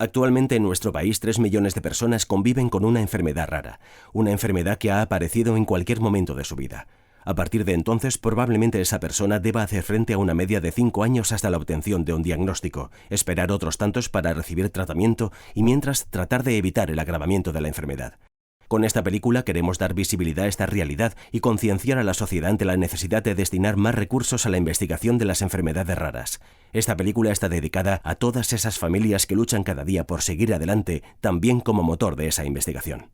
Actualmente en nuestro país 3 millones de personas conviven con una enfermedad rara, una enfermedad que ha aparecido en cualquier momento de su vida. A partir de entonces, probablemente esa persona deba hacer frente a una media de 5 años hasta la obtención de un diagnóstico, esperar otros tantos para recibir tratamiento y mientras tratar de evitar el agravamiento de la enfermedad. Con esta película queremos dar visibilidad a esta realidad y concienciar a la sociedad ante la necesidad de destinar más recursos a la investigación de las enfermedades raras. Esta película está dedicada a todas esas familias que luchan cada día por seguir adelante, también como motor de esa investigación.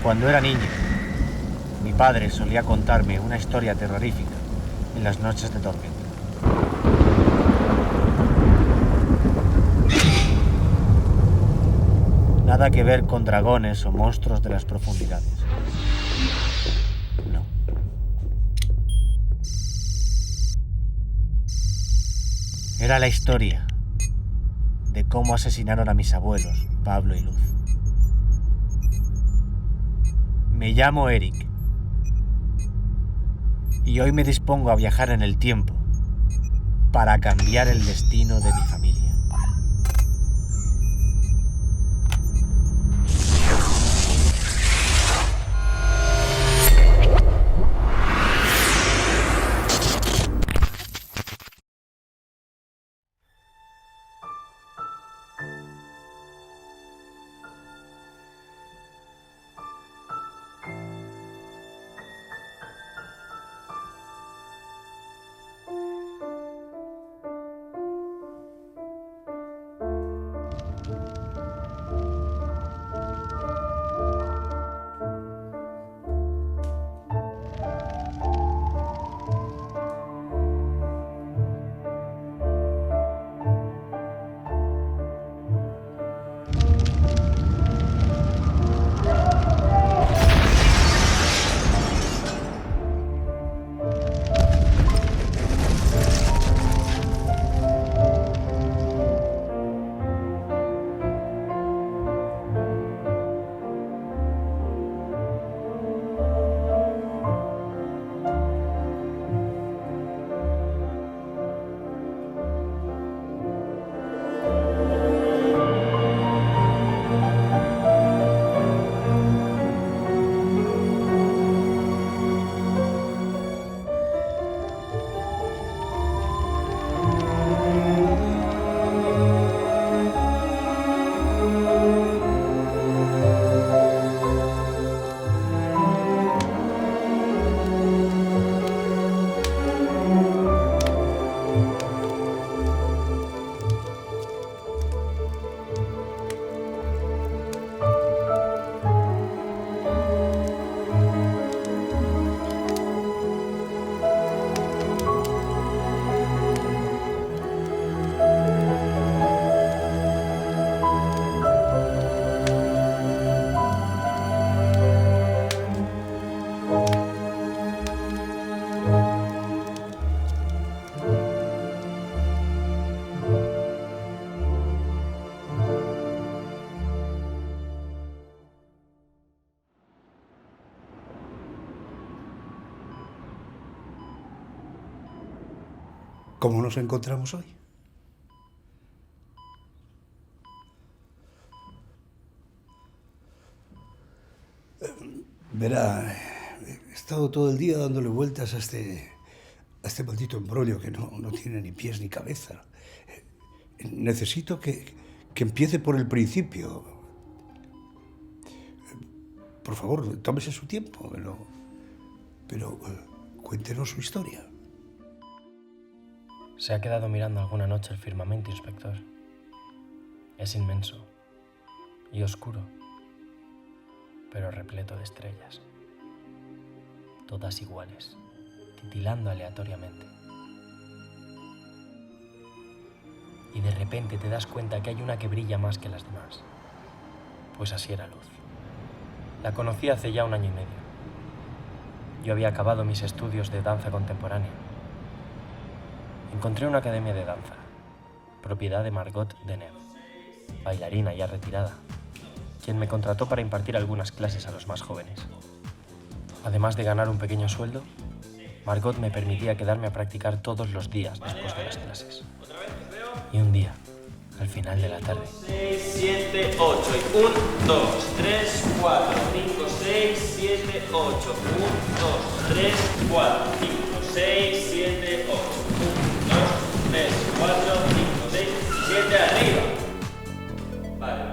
Cuando era niño, mi padre solía contarme una historia terrorífica en las noches de tormenta. Nada que ver con dragones o monstruos de las profundidades. No. Era la historia de cómo asesinaron a mis abuelos, Pablo y Luz. Me llamo Eric y hoy me dispongo a viajar en el tiempo para cambiar el destino de mi familia. ¿Cómo nos encontramos hoy? Verá, he estado todo el día dándole vueltas a este maldito embrollo que no tiene ni pies ni cabeza. Necesito que empiece por el principio. Por favor, tómese su tiempo, pero cuéntenos su historia. Se ha quedado mirando alguna noche el firmamento, inspector. Es inmenso y oscuro, pero repleto de estrellas, todas iguales, titilando aleatoriamente. y de repente te das cuenta que hay una que brilla más que las demás. Pues así era Luz. La conocí hace ya 1 año y medio. Yo había acabado mis estudios de danza contemporánea. Encontré una academia de danza, propiedad de Margot Deneuve, bailarina ya retirada, quien me contrató para impartir algunas clases a los más jóvenes. Además de ganar un pequeño sueldo, Margot me permitía quedarme a practicar todos los días después de las clases. Y un día, al final de la tarde... 6, 7, 8 y 1, 2, 3, 4, 5, 6, 7, 8, 1, 2, 3, 4, 5, 6, 7, 8, 1, 2, 3, 4, 5, 6, 7, arriba. Vale.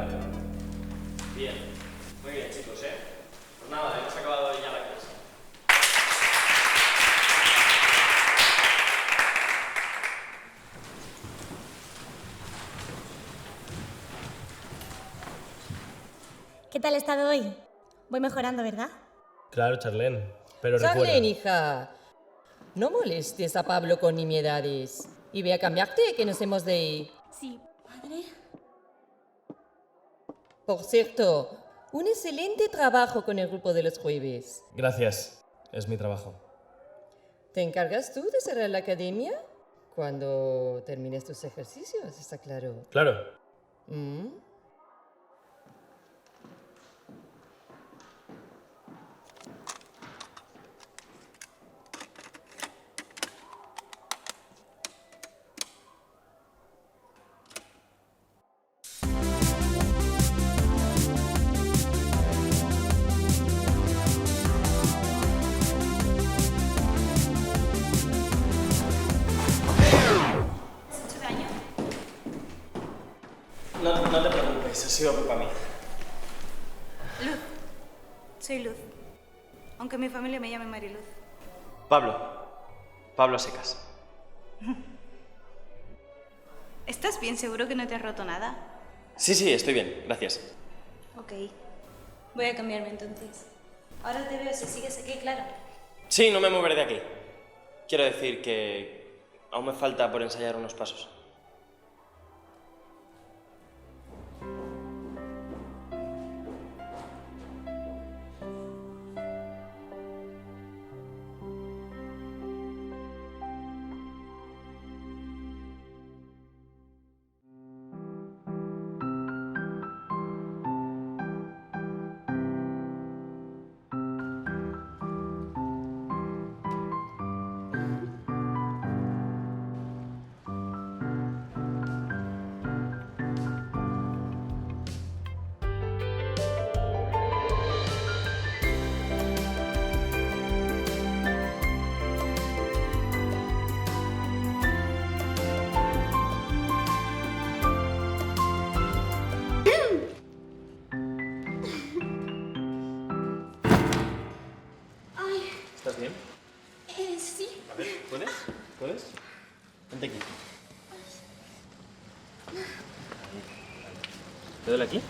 Bien. Muy bien, chicos, Pues nada, hemos acabado ya la clase. ¿Qué tal he estado hoy? Voy mejorando, ¿verdad? Claro, Charlene, pero Charlene, hija, no molestes a Pablo con nimiedades. Y ve a cambiarte, que nos hemos de ir. Sí, padre. Por cierto, un excelente trabajo con el grupo de los jueves. Gracias, es mi trabajo. ¿Te encargas tú de cerrar la academia? Cuando termines tus ejercicios, está claro. Claro. ¿Mm? No te preocupes, ha sido culpa mía. Luz. Soy Luz. Aunque mi familia me llame Mariluz. Pablo Secas. ¿Estás bien? ¿Seguro que no te has roto nada? Sí, estoy bien, gracias. Ok. Voy a cambiarme entonces. Ahora te veo si sigues aquí, claro. Sí, no me moveré de aquí. Quiero decir que aún me falta por ensayar unos pasos. ¿Estás bien? Sí. A ver, ¿puedes? Vente aquí. ¿Te duele aquí?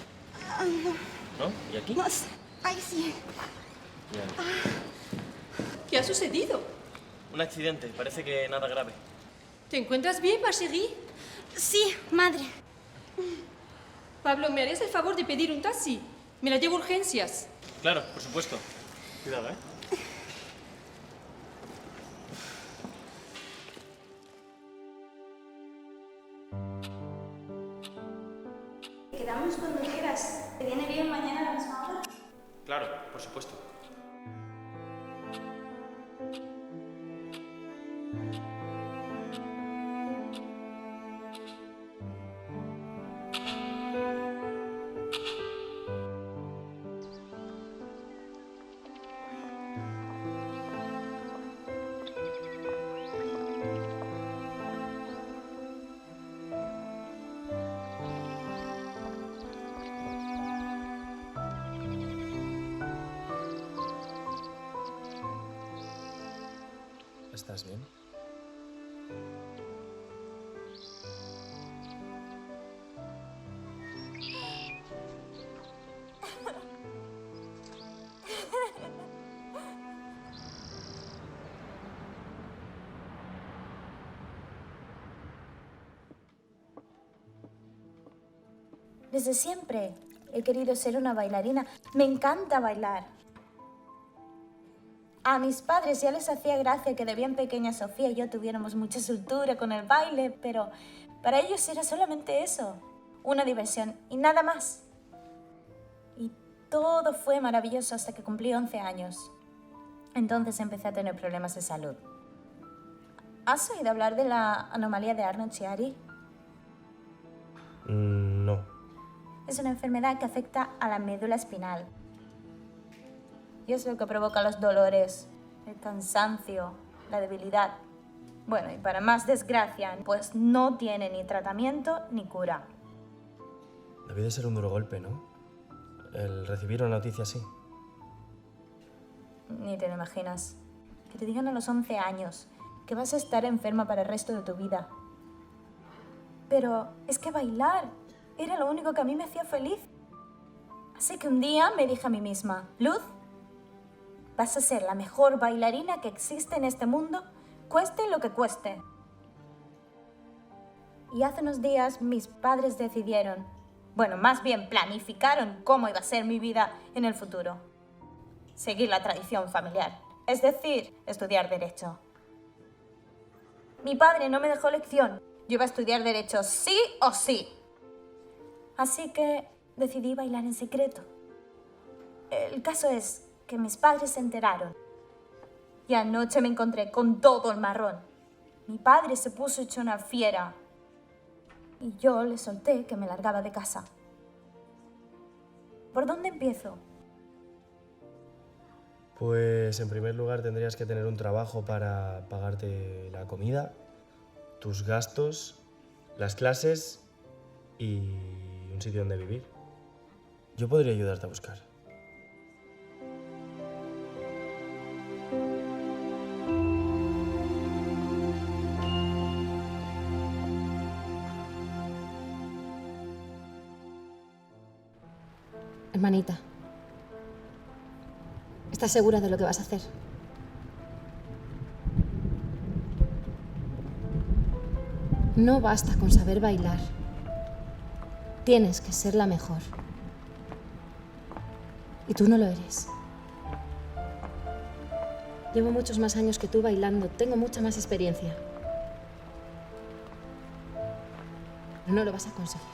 ¿No? ¿Y aquí? No, ay, sí. Ya. ¿Qué ha sucedido? Un accidente, parece que nada grave. ¿Te encuentras bien, ma chérie? Sí, madre. Pablo, ¿me harías el favor de pedir un taxi? Me la llevo a urgencias. Claro, por supuesto. Cuidado, Quedamos cuando quieras. ¿Te viene bien mañana a la misma hora? Claro, por supuesto. ¿Estás bien? Desde siempre he querido ser una bailarina. Me encanta bailar. A mis padres ya les hacía gracia que de bien pequeña Sofía y yo tuviéramos mucha soltura con el baile, pero para ellos era solamente eso, una diversión y nada más. Y todo fue maravilloso hasta que cumplí 11 años. Entonces empecé a tener problemas de salud. ¿Has oído hablar de la anomalía de Arnold-Chiari? No. Es una enfermedad que afecta a la médula espinal. Y es lo que provoca los dolores, el cansancio, la debilidad. Bueno, y para más desgracia, pues no tiene ni tratamiento ni cura. Debe de ser un duro golpe, ¿no? El recibir una noticia así. Ni te lo imaginas. Que te digan a los 11 años que vas a estar enferma para el resto de tu vida. Pero es que bailar era lo único que a mí me hacía feliz. Así que un día me dije a mí misma, Luz, vas a ser la mejor bailarina que existe en este mundo, cueste lo que cueste. Y hace unos días mis padres decidieron, bueno, más bien planificaron cómo iba a ser mi vida en el futuro. Seguir la tradición familiar, es decir, estudiar Derecho. Mi padre no me dejó lección. Yo iba a estudiar Derecho sí o sí. Así que decidí bailar en secreto. El caso es que mis padres se enteraron. Y anoche me encontré con todo el marrón. Mi padre se puso hecho una fiera. Y yo le solté que me largaba de casa. ¿Por dónde empiezo? Pues en primer lugar tendrías que tener un trabajo para pagarte la comida, tus gastos, las clases y un sitio donde vivir. Yo podría ayudarte a buscar. Hermanita, ¿estás segura de lo que vas a hacer? No basta con saber bailar. Tienes que ser la mejor. Y tú no lo eres. Llevo muchos más años que tú bailando. Tengo mucha más experiencia. Pero no lo vas a conseguir.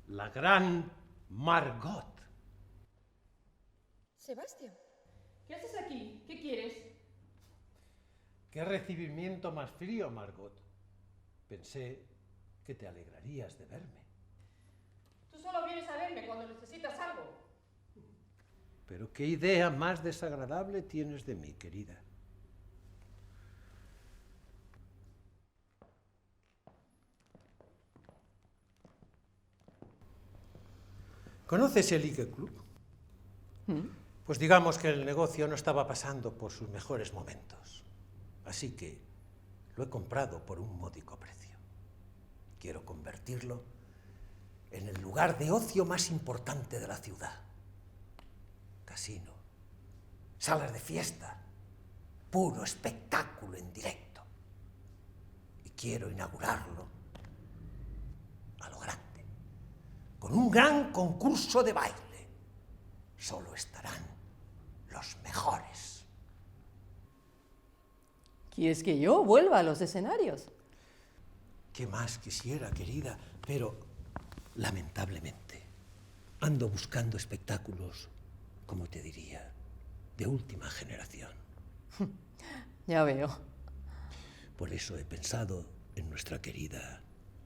La gran Margot. Sebastián, ¿qué haces aquí? ¿Qué quieres? Qué recibimiento más frío, Margot. Pensé que te alegrarías de verme. Tú solo vienes a verme cuando necesitas algo. Pero qué idea más desagradable tienes de mí, querida. ¿Conoces el Ike Club? Pues digamos que el negocio no estaba pasando por sus mejores momentos. Así que lo he comprado por un módico precio. Quiero convertirlo en el lugar de ocio más importante de la ciudad. Casino, salas de fiesta, puro espectáculo en directo. Y quiero inaugurarlo a lo grande, con un gran concurso de baile. Solo estarán los mejores. ¿Quieres que yo vuelva a los escenarios? ¿Qué más quisiera, querida? Pero, lamentablemente, ando buscando espectáculos, como te diría, de última generación. Ya veo. Por eso he pensado en nuestra querida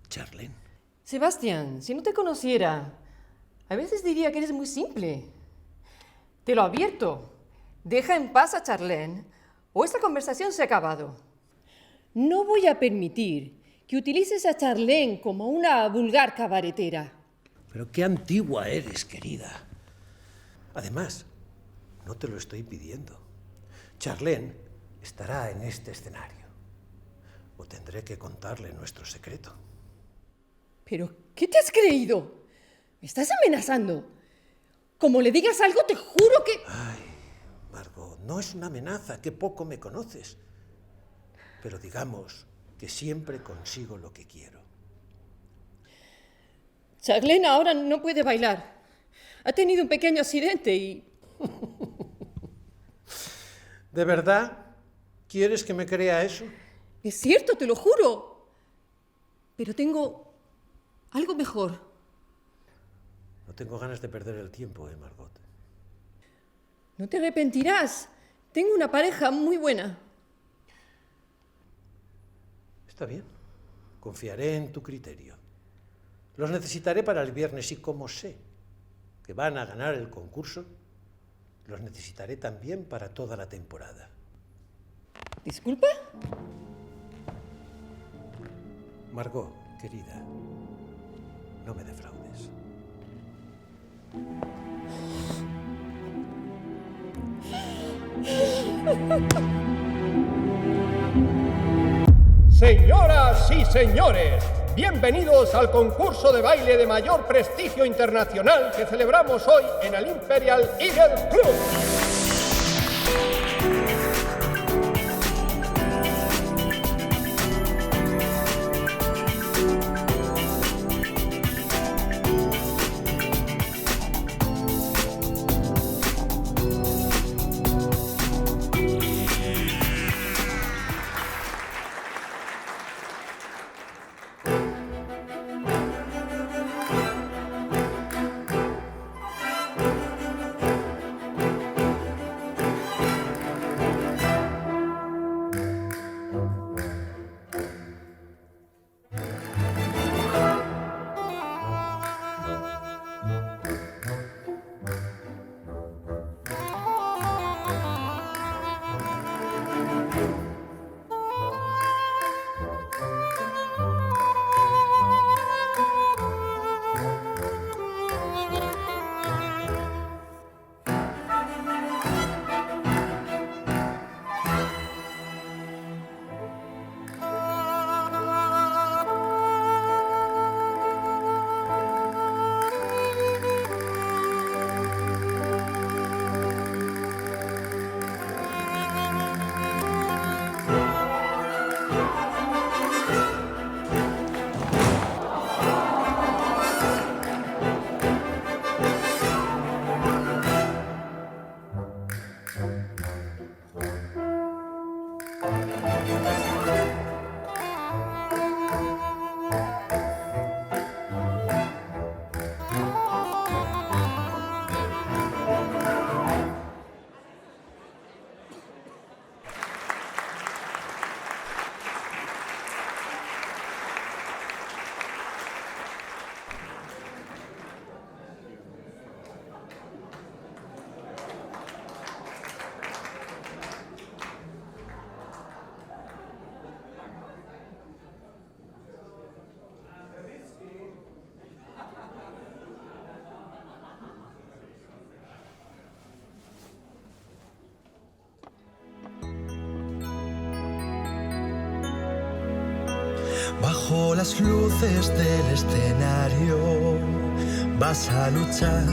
Charlene. Sebastián, si no te conociera, a veces diría que eres muy simple. Te lo advierto. Deja en paz a Charlene o esta conversación se ha acabado. No voy a permitir que utilices a Charlene como una vulgar cabaretera. Pero qué antigua eres, querida. Además, no te lo estoy pidiendo. Charlene estará en este escenario. O tendré que contarle nuestro secreto. ¿Pero qué te has creído? ¿Me estás amenazando? Como le digas algo, te juro que... Ay, Margot, no es una amenaza, que poco me conoces. Pero digamos que siempre consigo lo que quiero. Charlene ahora no puede bailar. Ha tenido un pequeño accidente y... ¿De verdad quieres que me crea eso? Es cierto, te lo juro. Pero tengo algo mejor. No tengo ganas de perder el tiempo, Margot. No te arrepentirás. Tengo una pareja muy buena. Está bien. Confiaré en tu criterio. Los necesitaré para el viernes y como sé que van a ganar el concurso, los necesitaré también para toda la temporada. ¿Disculpa? Margot, querida, no me defraudes. Señoras y señores, bienvenidos al concurso de baile de mayor prestigio internacional que celebramos hoy en el Imperial Eagle Club. Bajo las luces del escenario vas a luchar,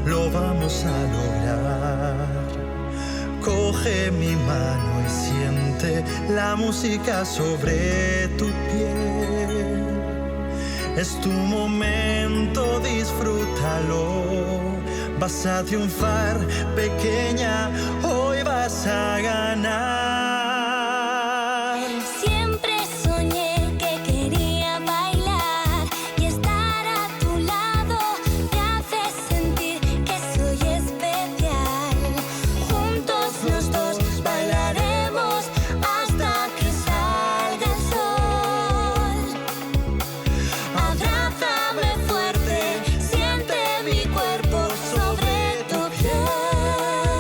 lo vamos a lograr. Coge mi mano y siente la música sobre tu piel. Es tu momento, disfrútalo. Vas a triunfar, pequeña, hoy vas a ganar. Fuerte, siente mi cuerpo sobre tu piel.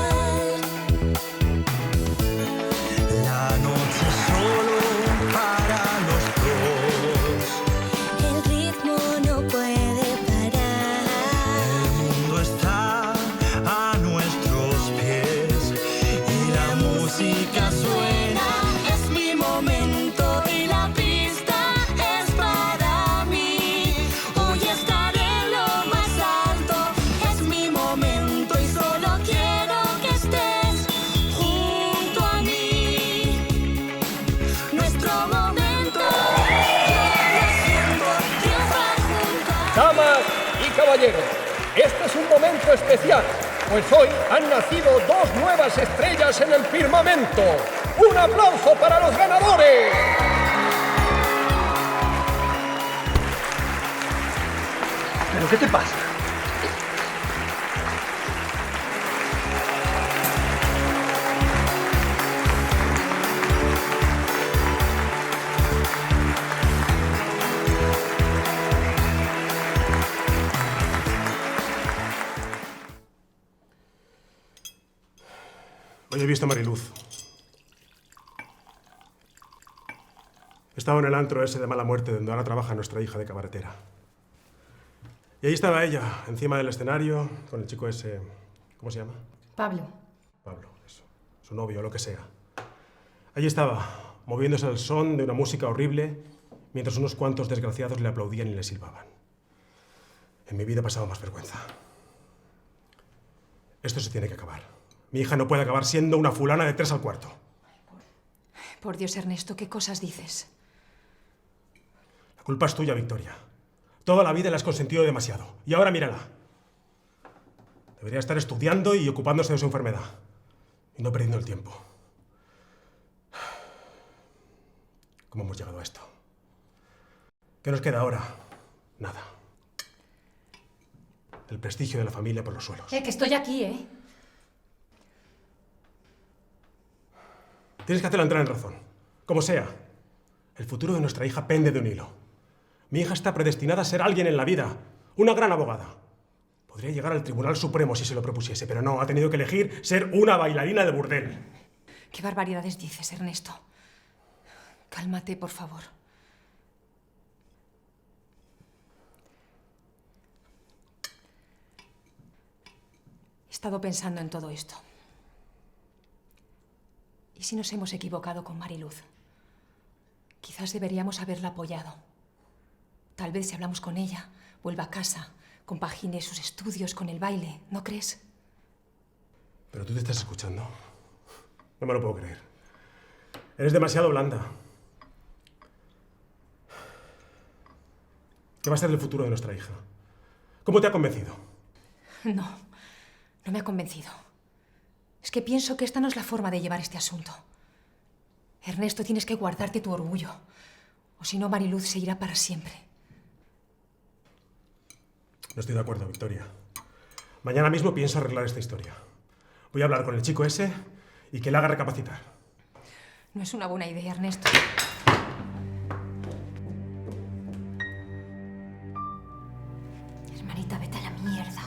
caballeros, este es un momento especial, pues hoy han nacido dos nuevas estrellas en el firmamento. ¡Un aplauso para los ganadores! ¿Pero qué te pasa? Hoy he visto a Mariluz. Estaba en el antro ese de mala muerte donde ahora trabaja nuestra hija de cabaretera. Y ahí estaba ella, encima del escenario, con el chico ese... ¿Cómo se llama? Pablo. Pablo, eso. Su novio, o lo que sea. Allí estaba, moviéndose al son de una música horrible, mientras unos cuantos desgraciados le aplaudían y le silbaban. En mi vida he pasado más vergüenza. Esto se tiene que acabar. Mi hija no puede acabar siendo una fulana de 3 al cuarto. Por Dios, Ernesto, ¿qué cosas dices? La culpa es tuya, Victoria. Toda la vida le has consentido demasiado. Y ahora mírala. Debería estar estudiando y ocupándose de su enfermedad. Y no perdiendo el tiempo. ¿Cómo hemos llegado a esto? ¿Qué nos queda ahora? Nada. El prestigio de la familia por los suelos. Que estoy aquí, ¿eh? Tienes que hacerla entrar en razón. Como sea. El futuro de nuestra hija pende de un hilo. Mi hija está predestinada a ser alguien en la vida. Una gran abogada. Podría llegar al Tribunal Supremo si se lo propusiese, pero no, ha tenido que elegir ser una bailarina de burdel. ¿Qué barbaridades dices, Ernesto? Cálmate, por favor. He estado pensando en todo esto. ¿Y si nos hemos equivocado con Mariluz? Quizás deberíamos haberla apoyado. Tal vez si hablamos con ella, vuelva a casa, compagine sus estudios con el baile, ¿no crees? ¿Pero tú te estás escuchando? No me lo puedo creer. Eres demasiado blanda. ¿Qué va a ser el futuro de nuestra hija? ¿Cómo te ha convencido? No me ha convencido. Es que pienso que esta no es la forma de llevar este asunto. Ernesto, tienes que guardarte tu orgullo. O si no, Mariluz se irá para siempre. No estoy de acuerdo, Victoria. Mañana mismo pienso arreglar esta historia. Voy a hablar con el chico ese y que le haga recapacitar. No es una buena idea, Ernesto. Hermanita, vete a la mierda.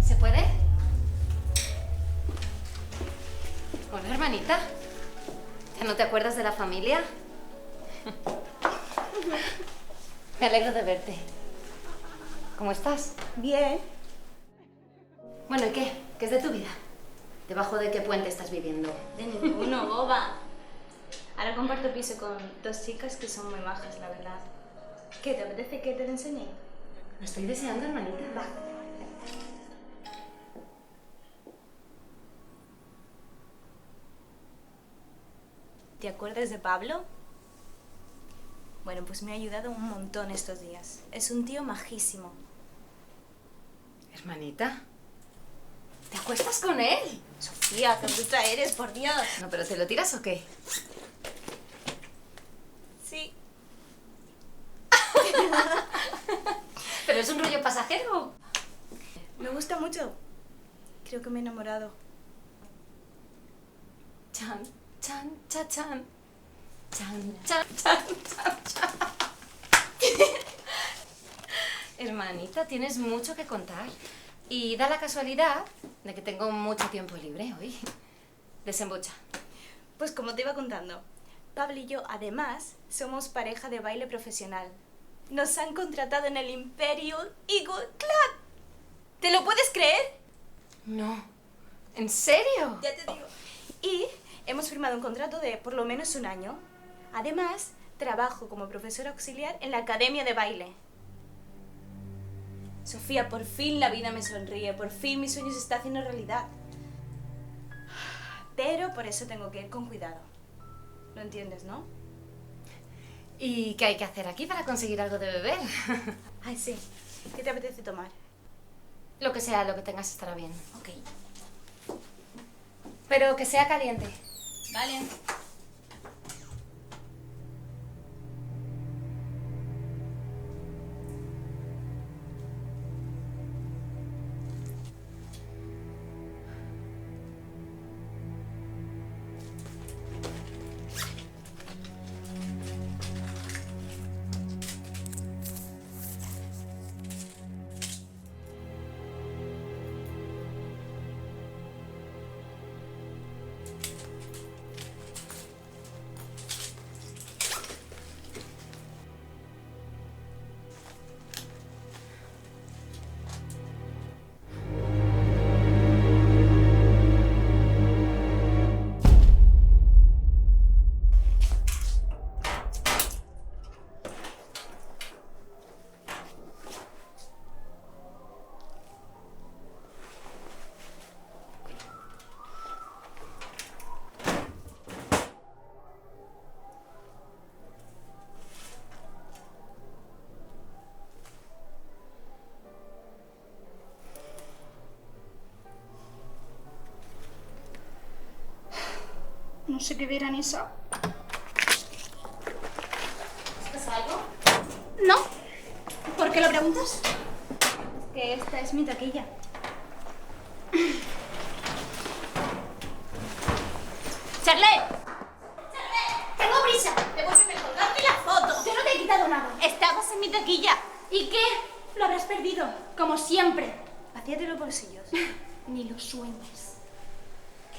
¿Se puede? Hola, hermanita. ¿Ya no te acuerdas de la familia? Me alegro de verte. ¿Cómo estás? Bien. Bueno, ¿y qué? ¿Qué es de tu vida? ¿Debajo de qué puente estás viviendo? De ninguno, boba. Ahora comparto piso con 2 chicas que son muy majas, la verdad. ¿Qué te apetece que te lo enseñe? Lo estoy deseando, hermanita. Va. ¿Te acuerdas de Pablo? Bueno, pues me ha ayudado un montón estos días. Es un tío majísimo. Hermanita, ¿te acuestas con él? Sofía, qué bruta eres, por Dios. No, ¿pero te lo tiras o qué? Sí. ¿Pero es un rollo pasajero? Me gusta mucho. Creo que me he enamorado. Chan, chan, cha, chan. Chan, chan, chan, chan, chan. Hermanita, tienes mucho que contar. Y da la casualidad de que tengo mucho tiempo libre hoy. Desembucha. Pues como te iba contando, Pablo y yo, además, somos pareja de baile profesional. Nos han contratado en el Imperial Eagle Club. ¿Te lo puedes creer? No. ¿En serio? Ya te digo. Y hemos firmado un contrato de por lo menos 1 año. Además, trabajo como profesora auxiliar en la academia de baile. Sofía, por fin la vida me sonríe, por fin mi sueño se está haciendo realidad. Pero por eso tengo que ir con cuidado. ¿Lo entiendes, no? ¿Y qué hay que hacer aquí para conseguir algo de beber? Ay, sí. ¿Qué te apetece tomar? Lo que sea, lo que tengas estará bien. Ok. Pero que sea caliente. Vale. No sé qué verán esa. ¿Pasa algo? No. ¿Por qué lo preguntas? Que esta es mi taquilla. ¡Charlotte! ¡Tengo prisa! Devuélveme el colgante y la foto. Yo no te he quitado nada. Estabas en mi taquilla. ¿Y qué? Lo habrás perdido, como siempre. Vacíate los bolsillos. Ni lo sueñes.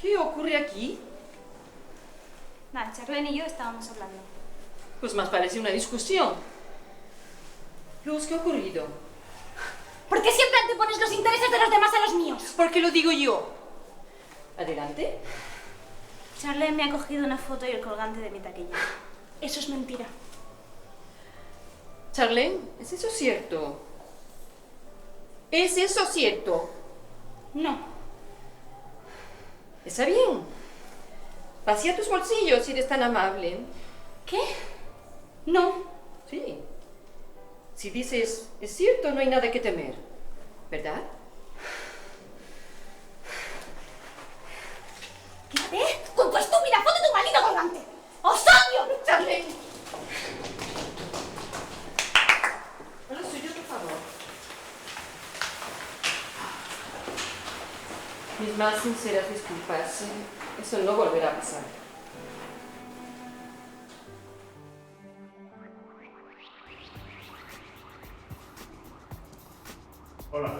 ¿Qué ocurre aquí? Nada, Charlene y yo estábamos hablando. Pues más parece una discusión. Luz, ¿qué ha ocurrido? ¿Por qué siempre antepones los intereses de los demás a los míos? Porque lo digo yo. Adelante. Charlene me ha cogido una foto y el colgante de mi taquilla. Eso es mentira. Charlene, ¿es eso cierto? ¿Es eso cierto? No. Está bien. Vacía tus bolsillos si eres tan amable. ¿Qué? No. Sí. Si dices, es cierto, no hay nada que temer. ¿Verdad? Quédate con tu estúpida foto de tu maldito colgante. ¡Os odio! Charlene. A lo suyo, por favor. Mis más sinceras disculpas. Eso no volverá a pasar. Hola.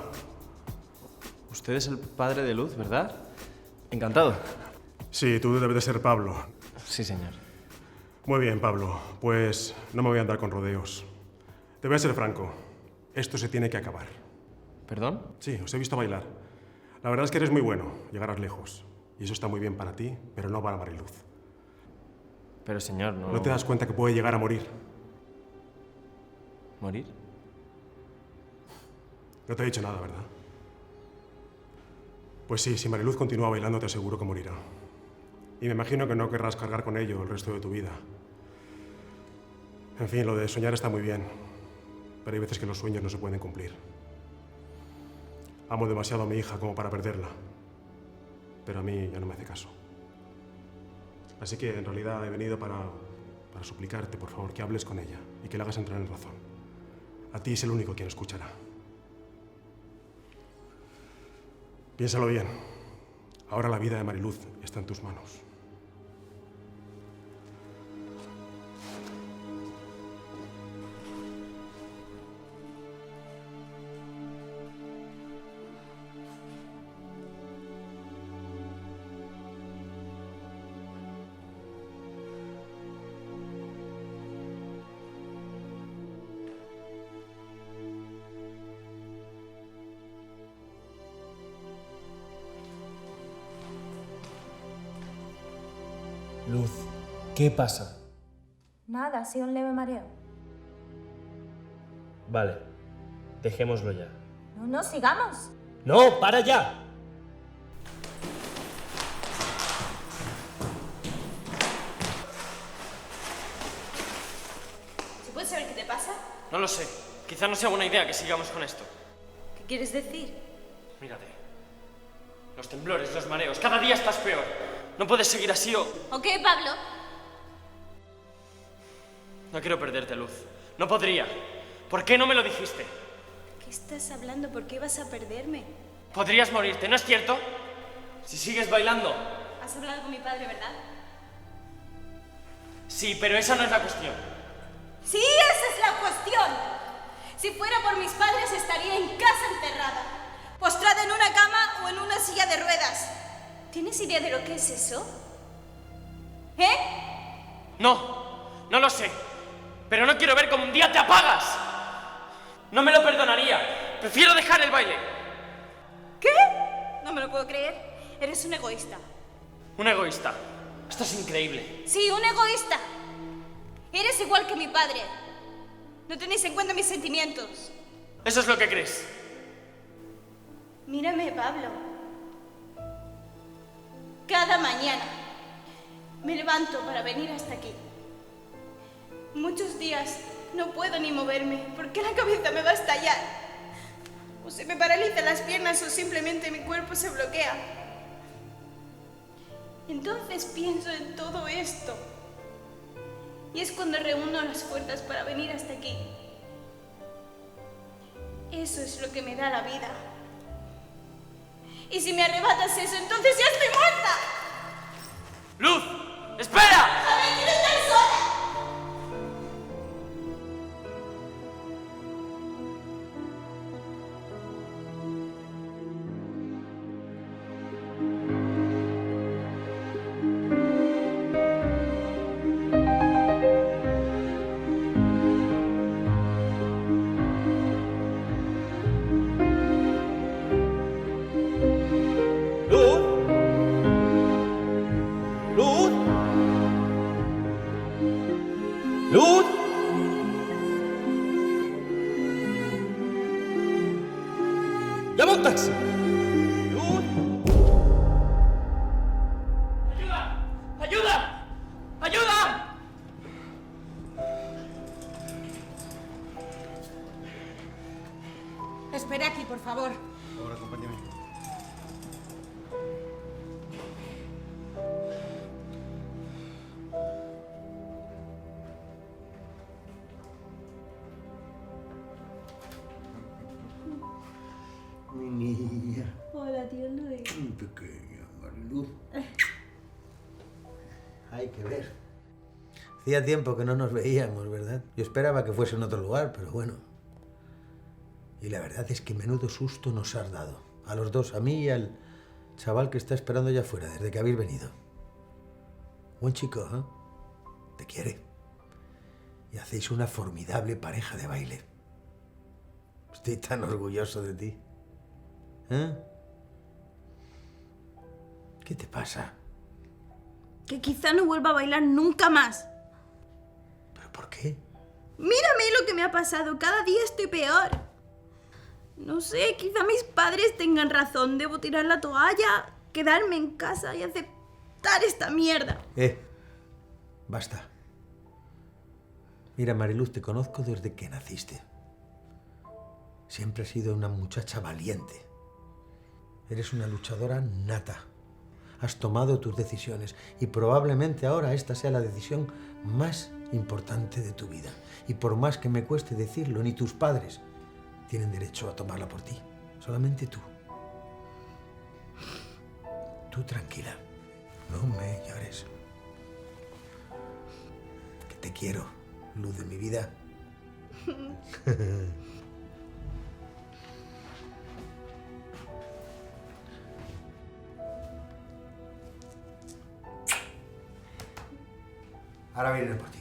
Usted es el padre de Luz, ¿verdad? Encantado. Sí, tú debes de ser Pablo. Sí, señor. Muy bien, Pablo. Pues no me voy a andar con rodeos. Te voy a ser franco. Esto se tiene que acabar. ¿Perdón? Sí, os he visto bailar. La verdad es que eres muy bueno. Llegarás lejos. Y eso está muy bien para ti, pero no para Mariluz. Pero, señor, no... ¿No te das cuenta que puede llegar a morir? ¿Morir? No te he dicho nada, ¿verdad? Pues sí, si Mariluz continúa bailando, te aseguro que morirá. Y me imagino que no querrás cargar con ello el resto de tu vida. En fin, lo de soñar está muy bien, pero hay veces que los sueños no se pueden cumplir. Amo demasiado a mi hija como para perderla, pero a mí ya no me hace caso. Así que en realidad he venido para suplicarte, por favor, que hables con ella y que la hagas entrar en razón. A ti es el único quien escuchará. Piénsalo bien. Ahora la vida de Mariluz está en tus manos. Luz, ¿qué pasa? Nada, ha sido un leve mareo. Vale, dejémoslo ya. No, no, sigamos. ¡No, para ya! ¿Se puede saber qué te pasa? No lo sé. Quizá no sea buena idea que sigamos con esto. ¿Qué quieres decir? Mírate. Los temblores, los mareos. Cada día estás peor. No puedes seguir así o... ¿Ok, Pablo? No quiero perderte, Luz. No podría. ¿Por qué no me lo dijiste? ¿Qué estás hablando? ¿Por qué vas a perderme? Podrías morirte, ¿no es cierto? Si sigues bailando. Has hablado con mi padre, ¿verdad? Sí, pero esa no es la cuestión. ¡Sí, esa es la cuestión! Si fuera por mis padres estaría en casa enterrada, postrada en una cama o en una silla de ruedas. ¿Tienes idea de lo que es eso? ¿Eh? No, no lo sé. Pero no quiero ver cómo un día te apagas. No me lo perdonaría. Prefiero dejar el baile. ¿Qué? No me lo puedo creer. Eres un egoísta. Un egoísta. Esto es increíble. Sí, un egoísta. Eres igual que mi padre. No tenéis en cuenta mis sentimientos. Eso es lo que crees. Mírame, Pablo. Cada mañana me levanto para venir hasta aquí. Muchos días no puedo ni moverme porque la cabeza me va a estallar. O se me paralizan las piernas o simplemente mi cuerpo se bloquea. Entonces pienso en todo esto. Y es cuando reúno las fuerzas para venir hasta aquí. Eso es lo que me da la vida. Y si me arrebatas eso, entonces ya estoy muerta. ¡Luz! ¡Espera! ¡Joder, quiero estar sola! ¡Luz! ¡Llama un taxi! ¡Luz! ¡Ayuda! ¡Ayuda! ¡Ayuda! Espere aquí, por favor. Ahora, acompáñame. Mi niña. Hola, tío Luis. Mi pequeña Mariluz. Hay que ver. Hacía tiempo que no nos veíamos, ¿verdad? Yo esperaba que fuese en otro lugar, pero bueno. Y la verdad es que menudo susto nos has dado. A los dos, a mí y al chaval que está esperando allá afuera, desde que habéis venido. Buen chico, ¿eh? Te quiere. Y hacéis una formidable pareja de baile. Estoy tan orgulloso de ti. ¿Eh? ¿Qué te pasa? Que quizá no vuelva a bailar nunca más. ¿Pero por qué? Mírame lo que me ha pasado. Cada día estoy peor. No sé, quizá mis padres tengan razón. Debo tirar la toalla, quedarme en casa y aceptar esta mierda. Basta. Mira, Mariluz, te conozco desde que naciste. Siempre has sido una muchacha valiente. Eres una luchadora nata. Has tomado tus decisiones y probablemente ahora esta sea la decisión más importante de tu vida. Y por más que me cueste decirlo, ni tus padres tienen derecho a tomarla por ti. Solamente tú. Tú tranquila. No me llores. Que te quiero, luz de mi vida. Ahora viene por ti.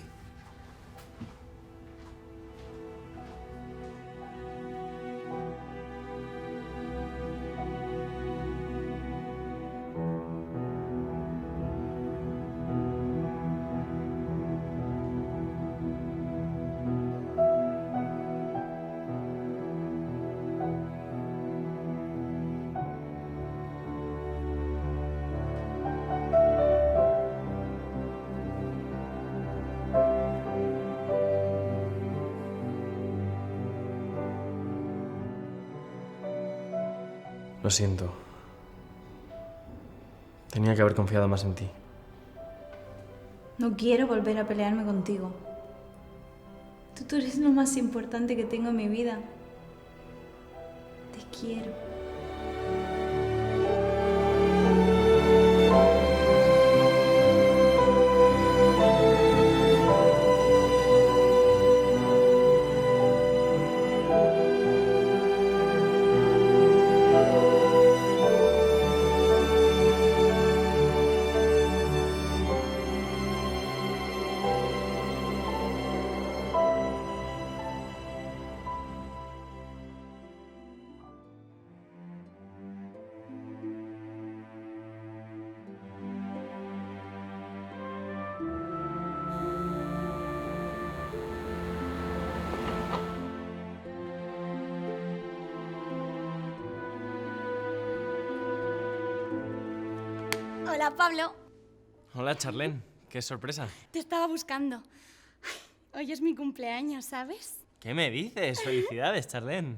Lo siento. Tenía que haber confiado más en ti. No quiero volver a pelearme contigo. Tú eres lo más importante que tengo en mi vida. Te quiero. Hola, Pablo. Hola, Charlene. Qué sorpresa. Te estaba buscando. Hoy es mi cumpleaños, ¿sabes? ¿Qué me dices? Felicidades, Charlene.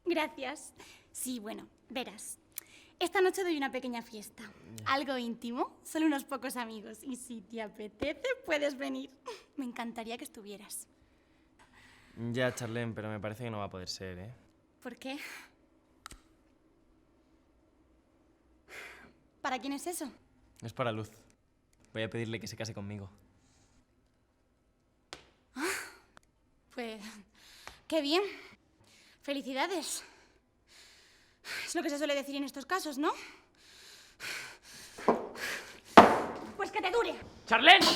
Gracias. Sí, bueno, verás. Esta noche doy una pequeña fiesta. Algo íntimo, solo unos pocos amigos. Y si te apetece, puedes venir. Me encantaría que estuvieras. Ya, Charlene, pero me parece que no va a poder ser, ¿eh? ¿Por qué? ¿Para quién es eso? Es para Luz. Voy a pedirle que se case conmigo. Pues, qué bien. Felicidades. Es lo que se suele decir en estos casos, ¿no? Pues que te dure. ¡Charlene!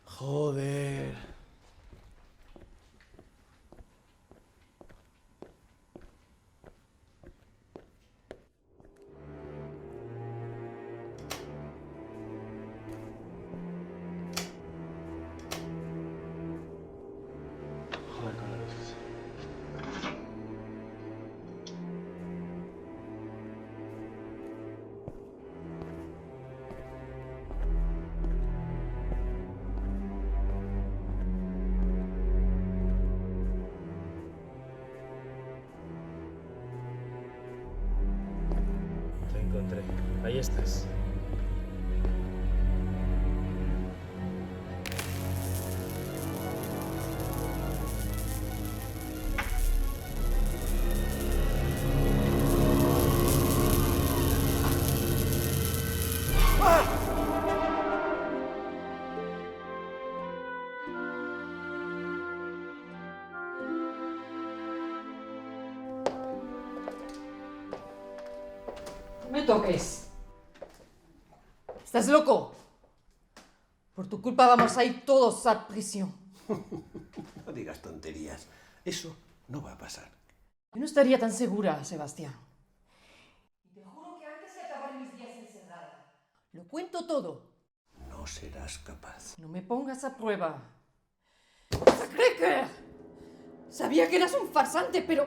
Joder. Joder, con la luz. Te encontré. Ahí estás. No me toques. ¿Estás loco? Por tu culpa vamos a ir todos a prisión. No digas tonterías. Eso no va a pasar. Yo no estaría tan segura, Sebastián. Y te juro que antes de acabar mis días encerrada, lo cuento todo. No serás capaz. No me pongas a prueba. ¡Sacré-Cœur! Sabía que eras un farsante, pero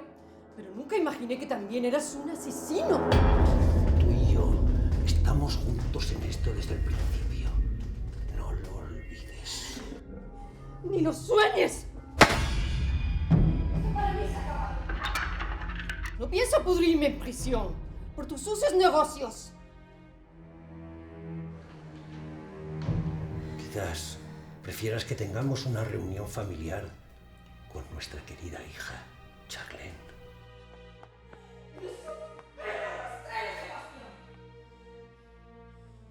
nunca imaginé que también eras un asesino. Tú y yo estamos juntos en esto desde el principio. No lo olvides. ¡Ni lo sueñes! No pienso pudrirme en prisión por tus sucios negocios. Quizás prefieras que tengamos una reunión familiar con nuestra querida hija, Charlene.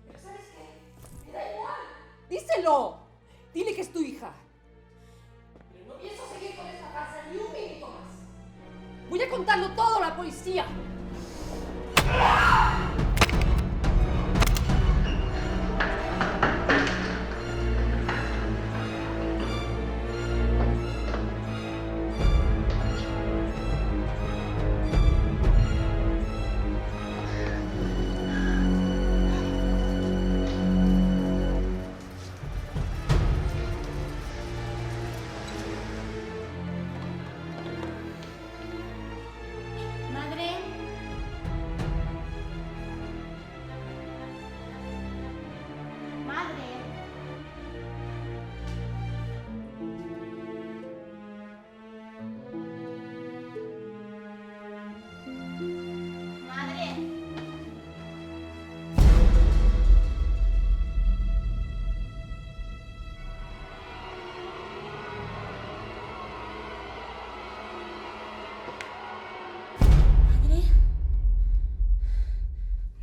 Pero ¿sabes qué? Me da igual. Díselo. Dile que es tu hija. Pero no pienso seguir con esta farsa ni un minuto más. Voy a contarlo todo a la policía.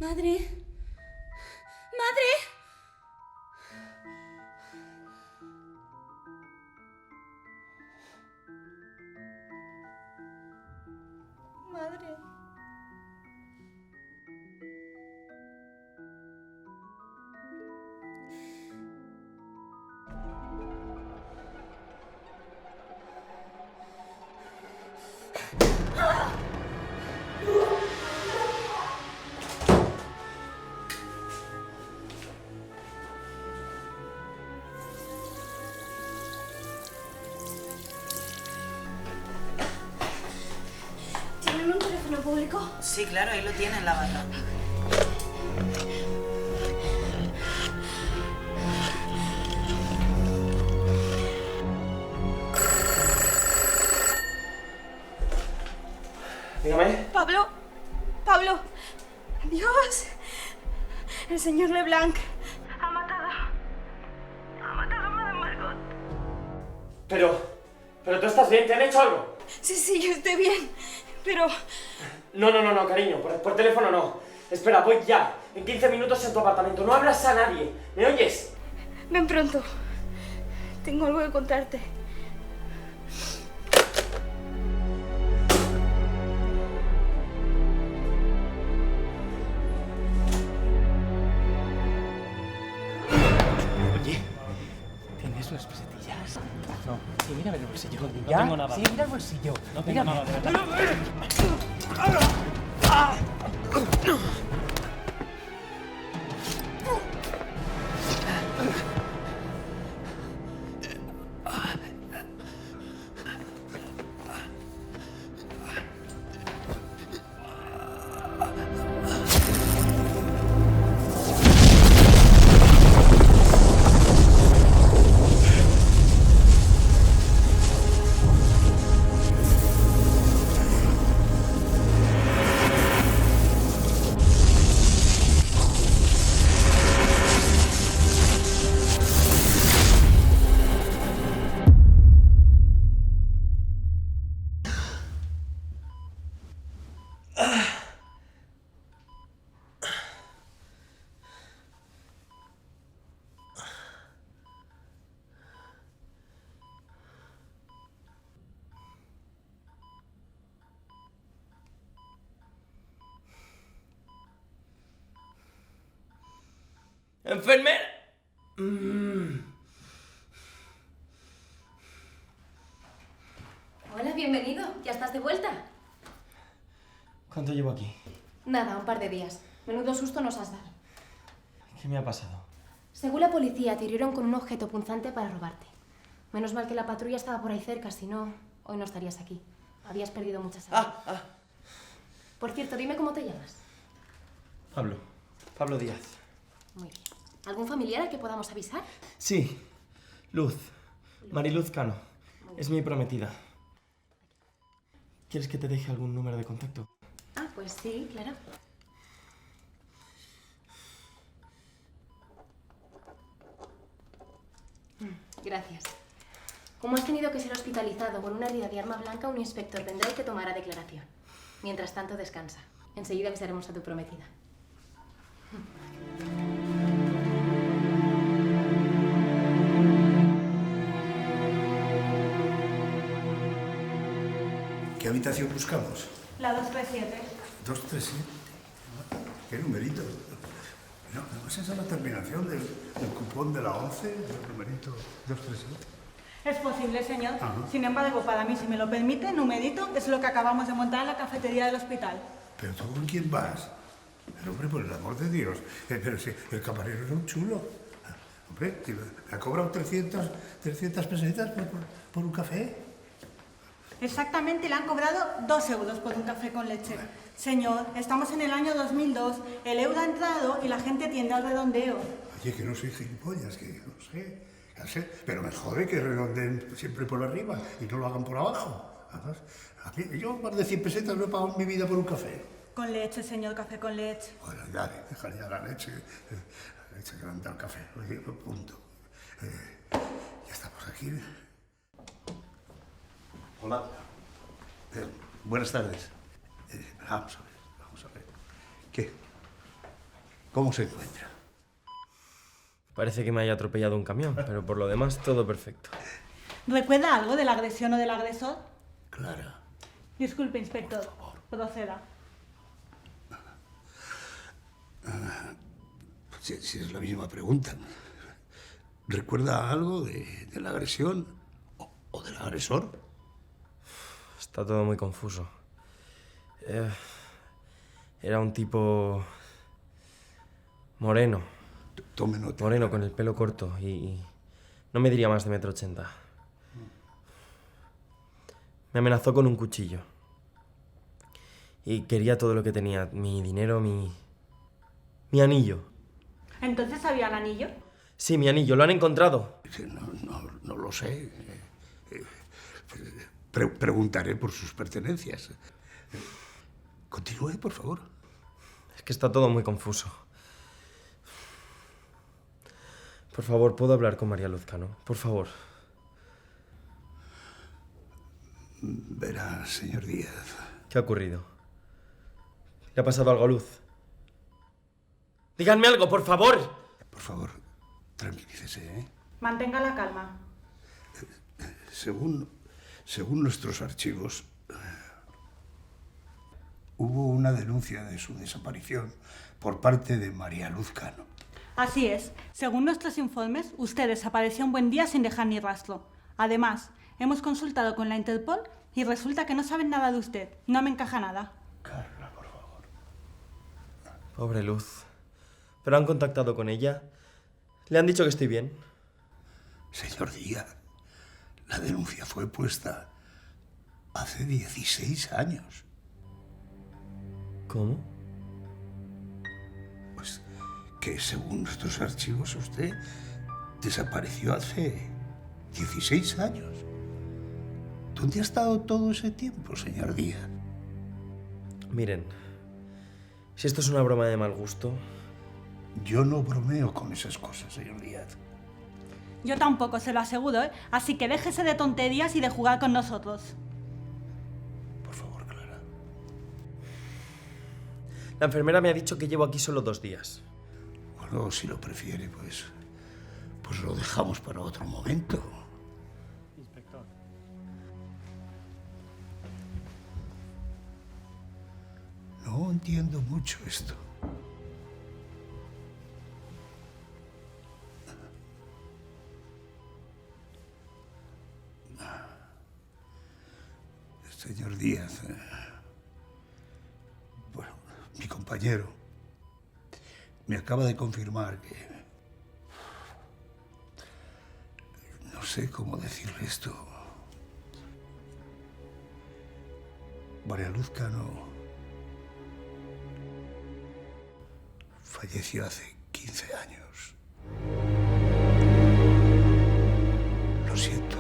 Madre. Madre. Madre. ¿Tienen un teléfono público? Sí, claro, ahí lo tiene en la barra. Dígame. Pablo. Pablo. Dios. El señor Leblanc ha matado a Madame Margot. Pero tú estás bien, ¿te han hecho algo? Sí, yo estoy bien, pero... No, cariño, por teléfono no. Espera, voy ya. En 15 minutos en tu apartamento. No hablas a nadie. ¿Me oyes? Ven pronto. Tengo algo que contarte. Oye, ¿tienes unas pesetillas? No. Sí, mira el bolsillo. No tengo nada. Sí, mira el bolsillo. No tengo nada, de verdad. ¡Enfermera! Hola, bienvenido. ¿Ya estás de vuelta? ¿Cuánto llevo aquí? Nada, un par de días. Menudo susto nos has dado. ¿Qué me ha pasado? Según la policía, te hirieron con un objeto punzante para robarte. Menos mal que la patrulla estaba por ahí cerca, si no, hoy no estarías aquí. Habías perdido mucha sangre. Por cierto, dime cómo te llamas. Pablo Díaz. Muy bien. ¿Algún familiar al que podamos avisar? Sí, Luz. Mariluz Cano. Es mi prometida. ¿Quieres que te deje algún número de contacto? Ah, pues sí, claro. Gracias. Como has tenido que ser hospitalizado con una herida de arma blanca, un inspector vendrá y te tomará declaración. Mientras tanto, descansa. Enseguida avisaremos a tu prometida. ¿Qué habitación buscamos? La 237. 237. ¿Qué numerito? No, ¿es esa la terminación del cupón de la 11? El numerito 237. Es posible, señor. Ajá. Sin embargo, para mí, si me lo permite, numerito es lo que acabamos de montar en la cafetería del hospital. ¿Pero tú con quién vas? Pero, hombre, por el amor de Dios. Pero si el camarero era un chulo. Hombre, me ha cobrado 300 pesetas por un café. Exactamente, le han cobrado 2 euros por un café con leche. Señor, estamos en el año 2002, el euro ha entrado y la gente tiende al redondeo. Oye, que no soy gilipollas, que no sé. Ya sé, pero me jode que redondeen siempre por arriba y no lo hagan por abajo. Además, yo más de 100 pesetas no he pagado en mi vida por un café. Con leche, señor, café con leche. Bueno, ya, dejar ya la leche que me han dado el café. Oye, punto. Ya estamos aquí. Hola. Buenas tardes. Vamos a ver. ¿Qué? ¿Cómo se encuentra? Parece que me haya atropellado un camión, pero por lo demás todo perfecto. ¿Recuerda algo de la agresión o del agresor? Clara. Disculpe, inspector. Proceda. Si es la misma pregunta. ¿Recuerda algo de la agresión o del agresor? Está todo muy confuso. Era un tipo moreno. Tome nota. Moreno, con el pelo corto y no me diría más de 1,80 m. Me amenazó con un cuchillo. Y quería todo lo que tenía. Mi dinero, mi anillo. ¿Entonces había el anillo? Sí, mi anillo. ¿Lo han encontrado? No lo sé. Preguntaré por sus pertenencias. Continúe, por favor. Es que está todo muy confuso. Por favor, ¿puedo hablar con María Luz Cano? Por favor. Verá, señor Díaz. ¿Qué ha ocurrido? ¿Le ha pasado algo a Luz? ¡Díganme algo, por favor! Por favor, tranquilícese, ¿eh? Mantenga la calma. Según nuestros archivos, hubo una denuncia de su desaparición por parte de María Luz Cano. Así es. Según nuestros informes, usted desapareció un buen día sin dejar ni rastro. Además, hemos consultado con la Interpol y resulta que no saben nada de usted. No me encaja nada. Carla, por favor. Pobre Luz. ¿Pero han contactado con ella? ¿Le han dicho que estoy bien? Señor Díaz, la denuncia fue puesta hace 16 años. ¿Cómo? Pues que según nuestros archivos usted desapareció hace 16 años. ¿Dónde ha estado todo ese tiempo, señor Díaz? Miren, si esto es una broma de mal gusto... Yo no bromeo con esas cosas, señor Díaz. Yo tampoco, se lo aseguro, ¿eh? Así que déjese de tonterías y de jugar con nosotros. Por favor, Clara. La enfermera me ha dicho que llevo aquí solo 2 días. Bueno, si lo prefiere, pues lo dejamos para otro momento. Inspector. No entiendo mucho esto. Señor Díaz, bueno, mi compañero me acaba de confirmar que... No sé cómo decirle esto. María Luz Cano falleció hace 15 años. Lo siento.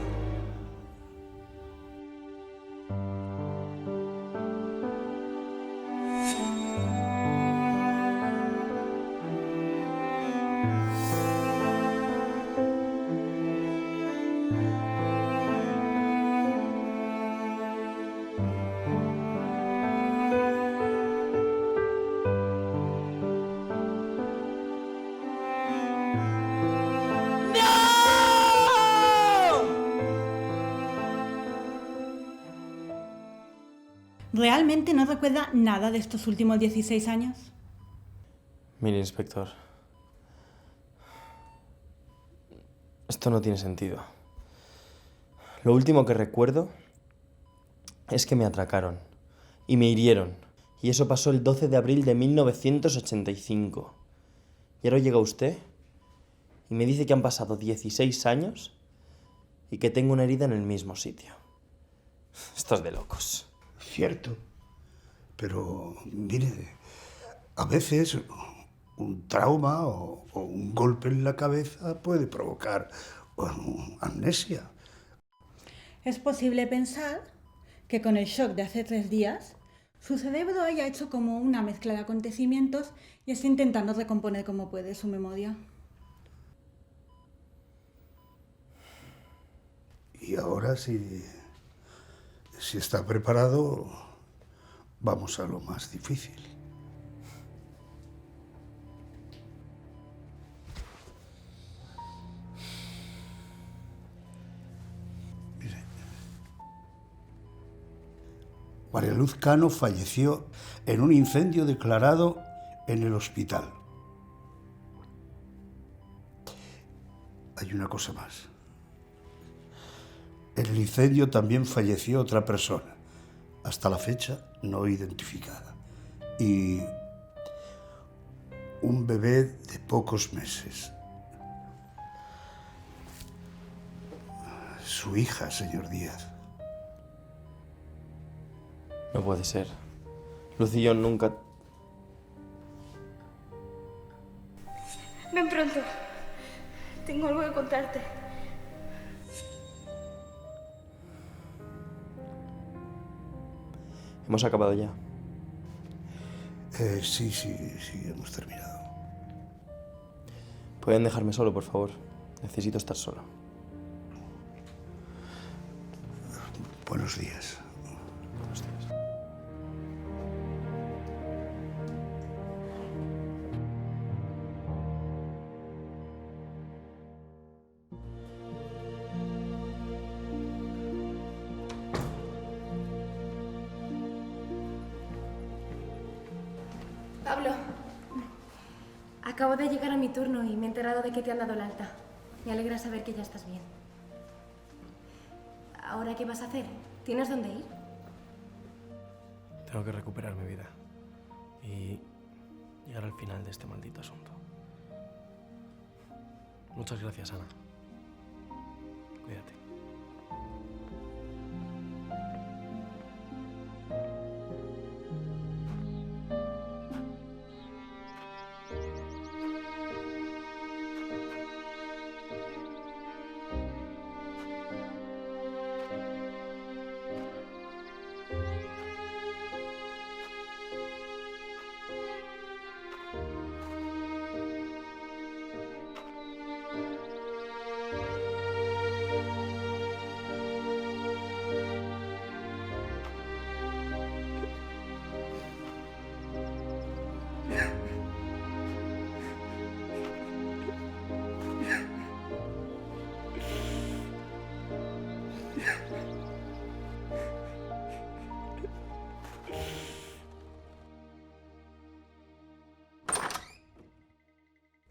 ¿Realmente no recuerda nada de estos últimos 16 años? Mire, inspector. Esto no tiene sentido. Lo último que recuerdo es que me atracaron y me hirieron. Y eso pasó el 12 de abril de 1985. Y ahora llega usted y me dice que han pasado 16 años y que tengo una herida en el mismo sitio. Esto es de locos. Cierto. Pero, mire, a veces un trauma o un golpe en la cabeza puede provocar amnesia. Es posible pensar que con el shock de hace 3 días, su cerebro haya hecho como una mezcla de acontecimientos y está intentando recomponer como puede su memoria. Y ahora, si está preparado, vamos a lo más difícil. Luz Cano falleció en un incendio declarado en el hospital. Hay una cosa más. En el incendio también falleció otra persona, hasta la fecha no identificada, y un bebé de pocos meses. Su hija, señor Díaz. No puede ser. Luz y yo nunca... Ven pronto. Tengo algo que contarte. ¿Hemos acabado ya? Sí, hemos terminado. ¿Pueden dejarme solo, por favor? Necesito estar solo. Buenos días. Buenos días. Pablo, acabo de llegar a mi turno y me he enterado de que te han dado el alta. Me alegra saber que ya estás bien. ¿Ahora qué vas a hacer? ¿Tienes dónde ir? Tengo que recuperar mi vida y llegar al final de este maldito asunto. Muchas gracias, Ana. Cuídate.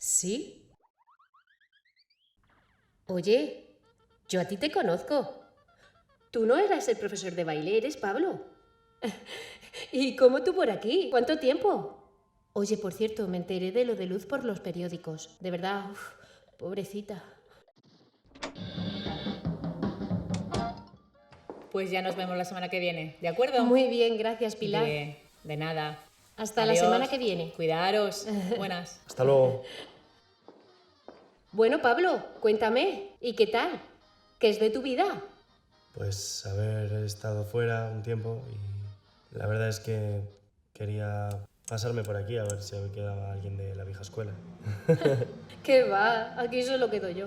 ¿Sí? Oye, yo a ti te conozco. Tú no eras el profesor de baile, eres Pablo. ¿Y cómo tú por aquí? ¿Cuánto tiempo? Oye, por cierto, me enteré de lo de Luz por los periódicos. De verdad, pobrecita. Pues ya nos vemos la semana que viene, ¿de acuerdo? Muy bien, gracias, Pilar. Bien, de nada. Hasta Adiós. la semana que viene. Cuidaros. Buenas. Hasta luego. Bueno, Pablo, cuéntame. ¿Y qué tal? ¿Qué es de tu vida? Pues haber estado fuera un tiempo y la verdad es que quería pasarme por aquí a ver si me quedaba alguien de la vieja escuela. ¿Qué va? Aquí solo quedo yo.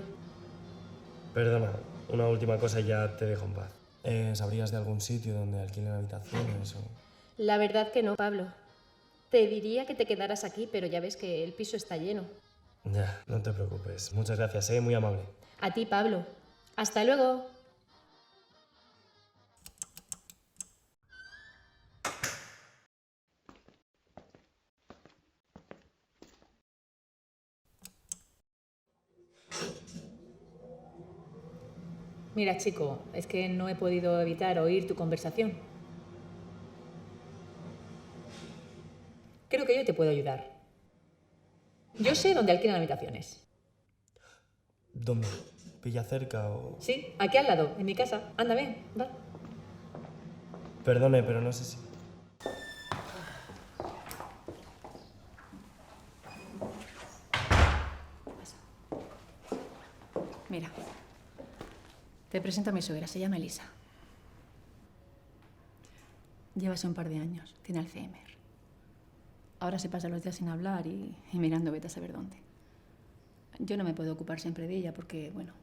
Perdona, una última cosa y ya te dejo en paz. ¿Sabrías de algún sitio donde alquilen habitaciones o...? La verdad que no, Pablo. Te diría que te quedaras aquí, pero ya ves que el piso está lleno. Ya, no te preocupes. Muchas gracias, muy amable. A ti, Pablo. Hasta luego. Mira, chico, es que no he podido evitar oír tu conversación. Creo que yo te puedo ayudar. Yo sé dónde alquilan habitaciones. ¿Dónde? ¿Pilla cerca o...? Sí, aquí al lado, en mi casa. Anda, ven, va. Perdone, pero no sé si... Mira, te presento a mi suegra, se llama Elisa. Llevase un par de años, tiene Alzheimer. Ahora se pasa los días sin hablar y mirando vete a saber dónde. Yo no me puedo ocupar siempre de ella porque, bueno,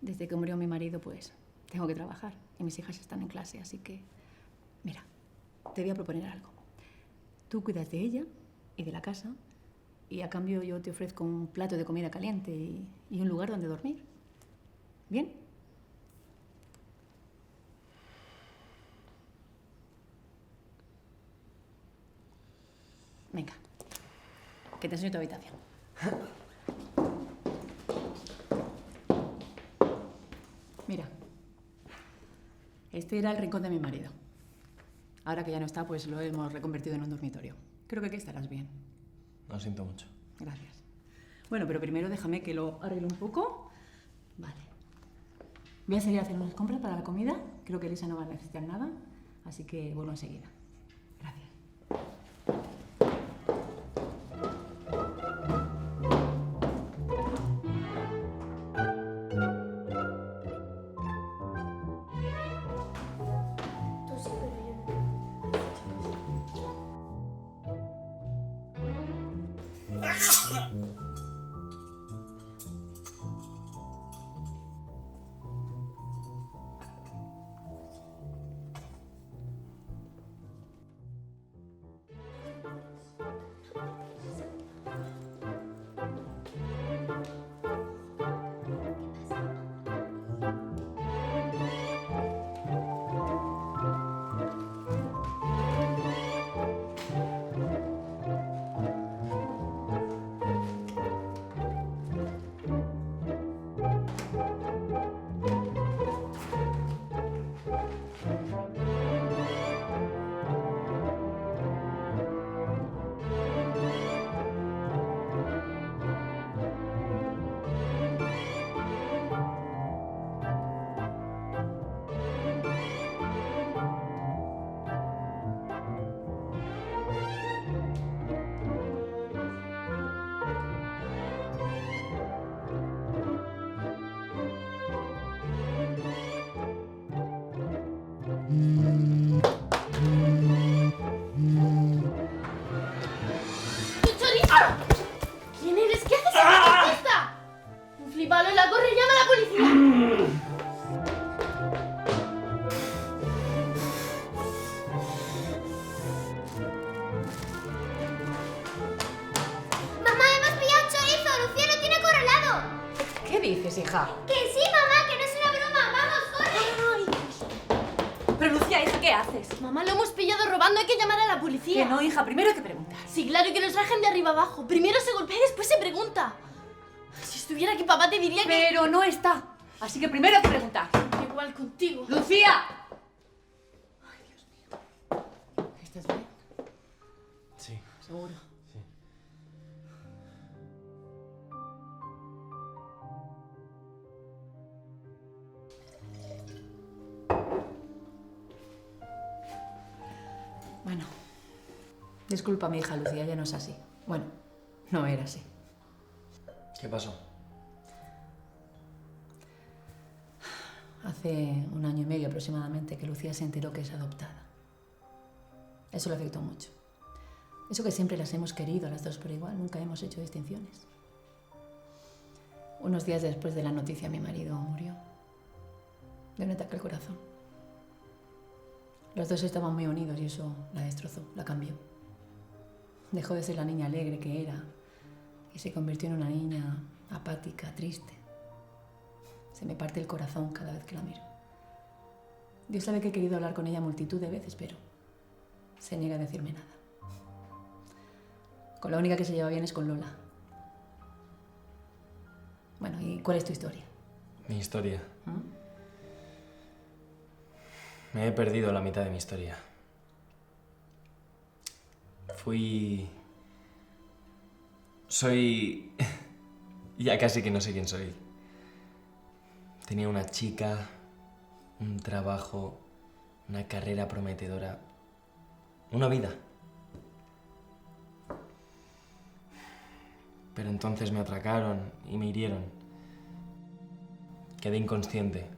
desde que murió mi marido, pues tengo que trabajar y mis hijas están en clase, así que, mira, te voy a proponer algo. Tú cuidas de ella y de la casa y a cambio yo te ofrezco un plato de comida caliente y un lugar donde dormir. ¿Bien? Venga, que te enseño tu habitación. Mira, este era el rincón de mi marido. Ahora que ya no está, pues lo hemos reconvertido en un dormitorio. Creo que aquí estarás bien. Lo siento mucho. Gracias. Bueno, pero primero déjame que lo arregle un poco. Vale. Voy a salir a hacer unas compras para la comida. Creo que Elisa no va a necesitar nada, así que vuelvo enseguida. Gracias. ¿Quién eres? ¿Qué haces aquí? ¿Qué está? Un flipalo en la corre, llama a la policía. Mamá, hemos pillado un chorizo. Lucía lo tiene acorralado. ¿Qué dices, hija? Que sí, mamá, que no es una broma. Vamos, corre. Pero Lucía, hija, ¿qué haces? Mamá, lo hemos pillado robando, hay que llamar a la policía. Que no, hija, primero hay que preguntar. Sí, claro, que nos rajen de arriba abajo. Primero se golpea y después se pregunta. Si estuviera aquí papá te diría que... Pero no está. Así que primero hay que preguntar. Igual contigo. ¡Lucía! Ay, Dios mío. ¿Estás bien? Sí. ¿Seguro? Sí. Bueno, disculpa, mi hija Lucía, ya no es así. Bueno, no era así. ¿Qué pasó? Hace 1 año y medio aproximadamente que Lucía se enteró que es adoptada. Eso le afectó mucho. Eso que siempre las hemos querido a las dos por igual, nunca hemos hecho distinciones. Unos días después de la noticia, mi marido murió de un ataque al corazón. Los dos estaban muy unidos y eso la destrozó, la cambió. Dejó de ser la niña alegre que era y se convirtió en una niña apática, triste. Se me parte el corazón cada vez que la miro. Dios sabe que he querido hablar con ella multitud de veces, pero se niega a decirme nada. Con la única que se lleva bien es con Lola. Bueno, ¿y cuál es tu historia? Mi historia. Me he perdido la mitad de mi historia. Soy... ya casi que no sé quién soy. Tenía una chica, un trabajo, una carrera prometedora, una vida. Pero entonces me atracaron y me hirieron. Quedé inconsciente.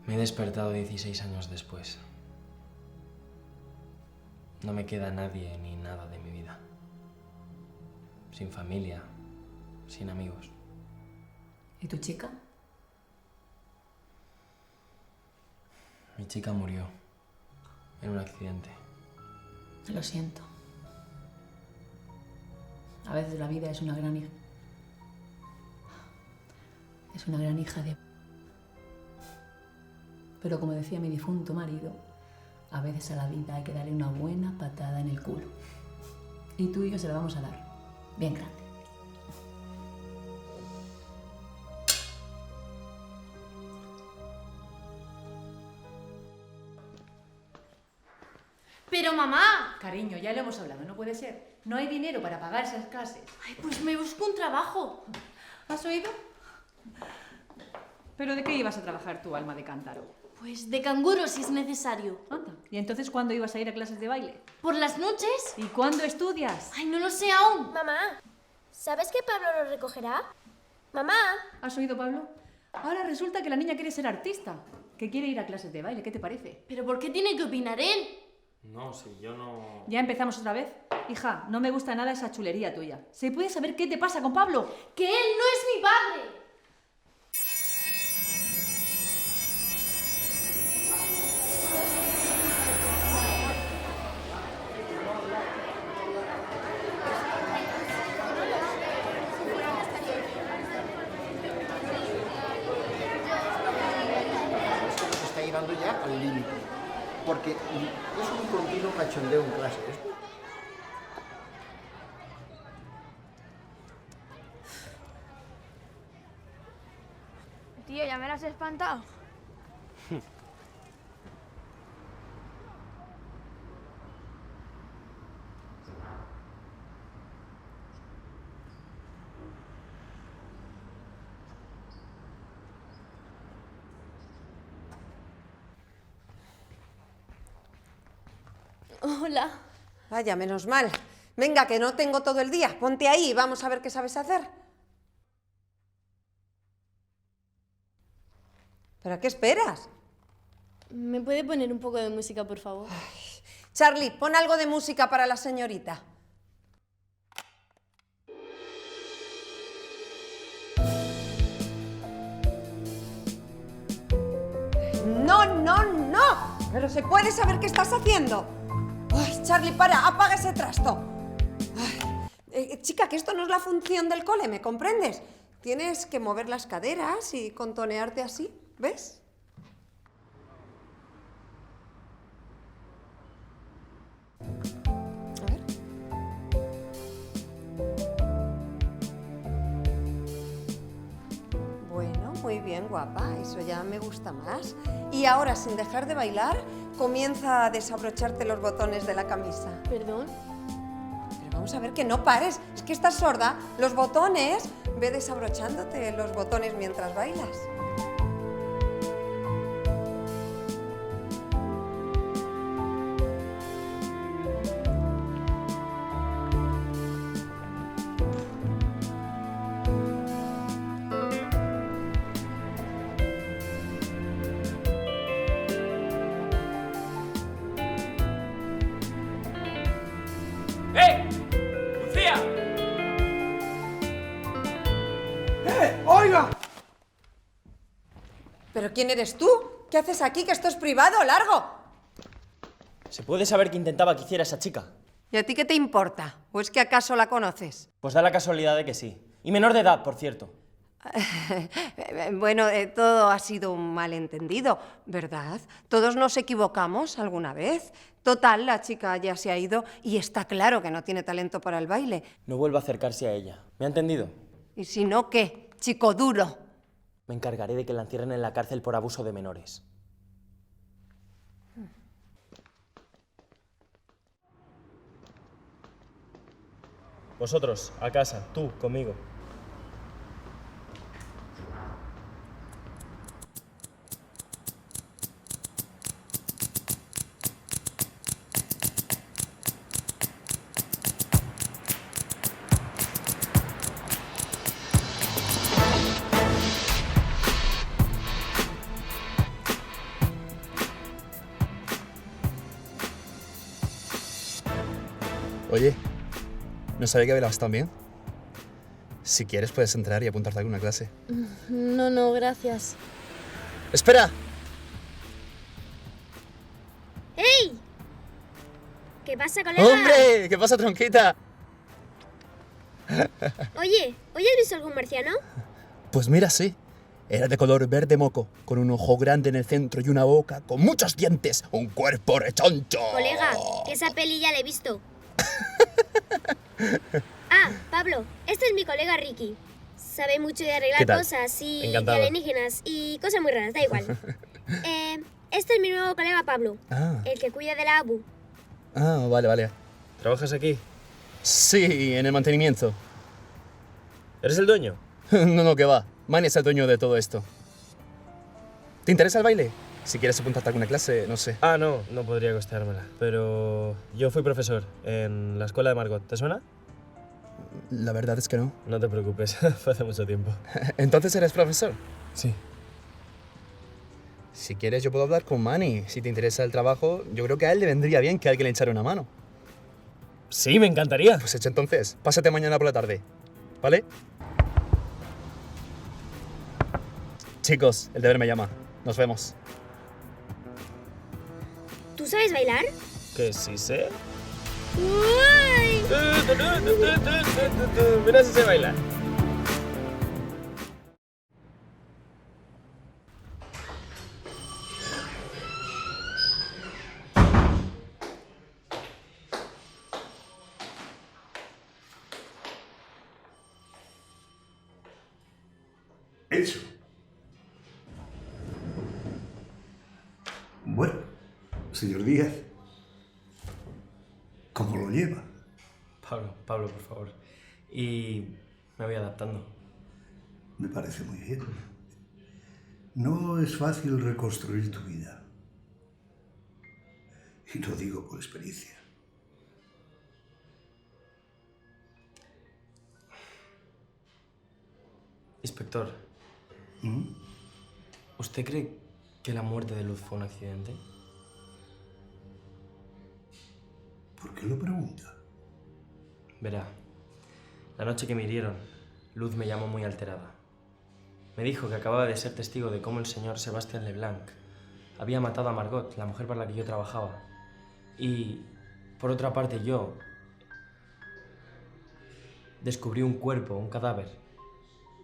Me he despertado 16 años después. No me queda nadie ni nada de mi vida. Sin familia, sin amigos. ¿Y tu chica? Mi chica murió en un accidente. Lo siento. A veces la vida es una gran hija. Es una gran hija de... Pero como decía mi difunto marido, A veces a la vida hay que darle una buena patada en el culo. Y tú y yo se la vamos a dar. Bien grande. Pero mamá... Cariño, ya lo hemos hablado, no puede ser. No hay dinero para pagar esas clases. Ay, pues me busco un trabajo. ¿Has oído? ¿Pero de qué ibas a trabajar tú, alma de cántaro? Pues de canguro si es necesario. Anda. ¿Y entonces cuándo ibas a ir a clases de baile? ¿Por las noches? ¿Y cuándo estudias? Ay, no lo sé aún. Mamá, ¿sabes que Pablo lo recogerá? Mamá. ¿Has oído, Pablo? Ahora resulta que la niña quiere ser artista, que quiere ir a clases de baile. ¿Qué te parece? ¿Pero por qué tiene que opinar él? No, si yo no... ¿Ya empezamos otra vez? Hija, no me gusta nada esa chulería tuya. ¿Se puede saber qué te pasa con Pablo? ¡Que él no es mi padre! Se está llevando ya al límite, porque es un continuo cachondeo en clase. Tío, ¿ya me las has espantado? Hola. Vaya, menos mal. Venga, que no tengo todo el día. Ponte ahí y vamos a ver qué sabes hacer. ¿Pero a qué esperas? ¿Me puede poner un poco de música, por favor? Charlie, pon algo de música para la señorita. ¡No, no, no! ¿Pero se puede saber qué estás haciendo? ¡Ay, Charlie, para! ¡Apaga ese trasto! Ay, chica, que esto no es la función del cole, ¿me comprendes? Tienes que mover las caderas y contonearte así, ¿ves? A ver. Bueno, muy bien, guapa, eso ya me gusta más. Y ahora, sin dejar de bailar, comienza a desabrocharte los botones de la camisa. ¿Perdón? Pero vamos a ver que no pares, es que estás sorda. Los botones, ve desabrochándote los botones mientras bailas. ¡Eh! ¡Lucía! ¡Oiga! ¿Pero quién eres tú? ¿Qué haces aquí? Que esto es privado, largo. ¿Se puede saber qué intentaba que hiciera esa chica? ¿Y a ti qué te importa? ¿O es que acaso la conoces? Pues da la casualidad de que sí. Y menor de edad, por cierto. Bueno, todo ha sido un malentendido, ¿verdad? Todos nos equivocamos alguna vez. Total, la chica ya se ha ido y está claro que no tiene talento para el baile. No vuelva a acercarse a ella. ¿Me ha entendido? ¿Y si no, qué? Chico duro. Me encargaré de que la encierren en la cárcel por abuso de menores. Vosotros, a casa. Tú, conmigo. Oye, no sabía que bailabas tan bien. Si quieres puedes entrar y apuntarte a alguna clase. No, no, gracias. ¡Espera! ¡Ey! ¿Qué pasa, colega? ¡Hombre! ¿Qué pasa, tronquita? Oye, ¿hoy has visto algún marciano? Pues mira, sí. Era de color verde moco, con un ojo grande en el centro y una boca con muchos dientes, un cuerpo rechoncho. Colega, que esa peli ya la he visto. Ah, Pablo, este es mi colega Ricky. Sabe mucho de arreglar cosas y Encantado. de alienígenas y cosas muy raras, da igual. Este es mi nuevo colega Pablo, el que cuida de la ABU. Ah, vale. ¿Trabajas aquí? Sí, en el mantenimiento. ¿Eres el dueño? No, que va. Manny es el dueño de todo esto. ¿Te interesa el baile? Si quieres apuntarte a alguna clase, no sé. Ah, no podría costármela. Pero yo fui profesor en la escuela de Margot. ¿Te suena? La verdad es que no. No te preocupes, fue hace mucho tiempo. ¿Entonces eres profesor? Sí. Si quieres, yo puedo hablar con Manny. Si te interesa el trabajo, yo creo que a él le vendría bien que alguien le echara una mano. Sí, me encantaría. Pues hecho entonces. Pásate mañana por la tarde. ¿Vale? Chicos, el deber me llama. Nos vemos. ¿Tú sabes bailar? ¿Que sí sé? ¡Uy! Mira si sé bailar. Hecho. Bueno, señor Díaz, ¿cómo lo lleva? Pablo, por favor. Y me voy adaptando. Me parece muy bien. No es fácil reconstruir tu vida. Y lo digo por experiencia. Inspector, ¿usted cree que la muerte de Luz fue un accidente? ¿Por qué lo pregunta? Verá, la noche que me hirieron, Luz me llamó muy alterada. Me dijo que acababa de ser testigo de cómo el señor Sebastián Leblanc había matado a Margot, la mujer para la que yo trabajaba. Y, por otra parte, yo descubrí un cuerpo, un cadáver.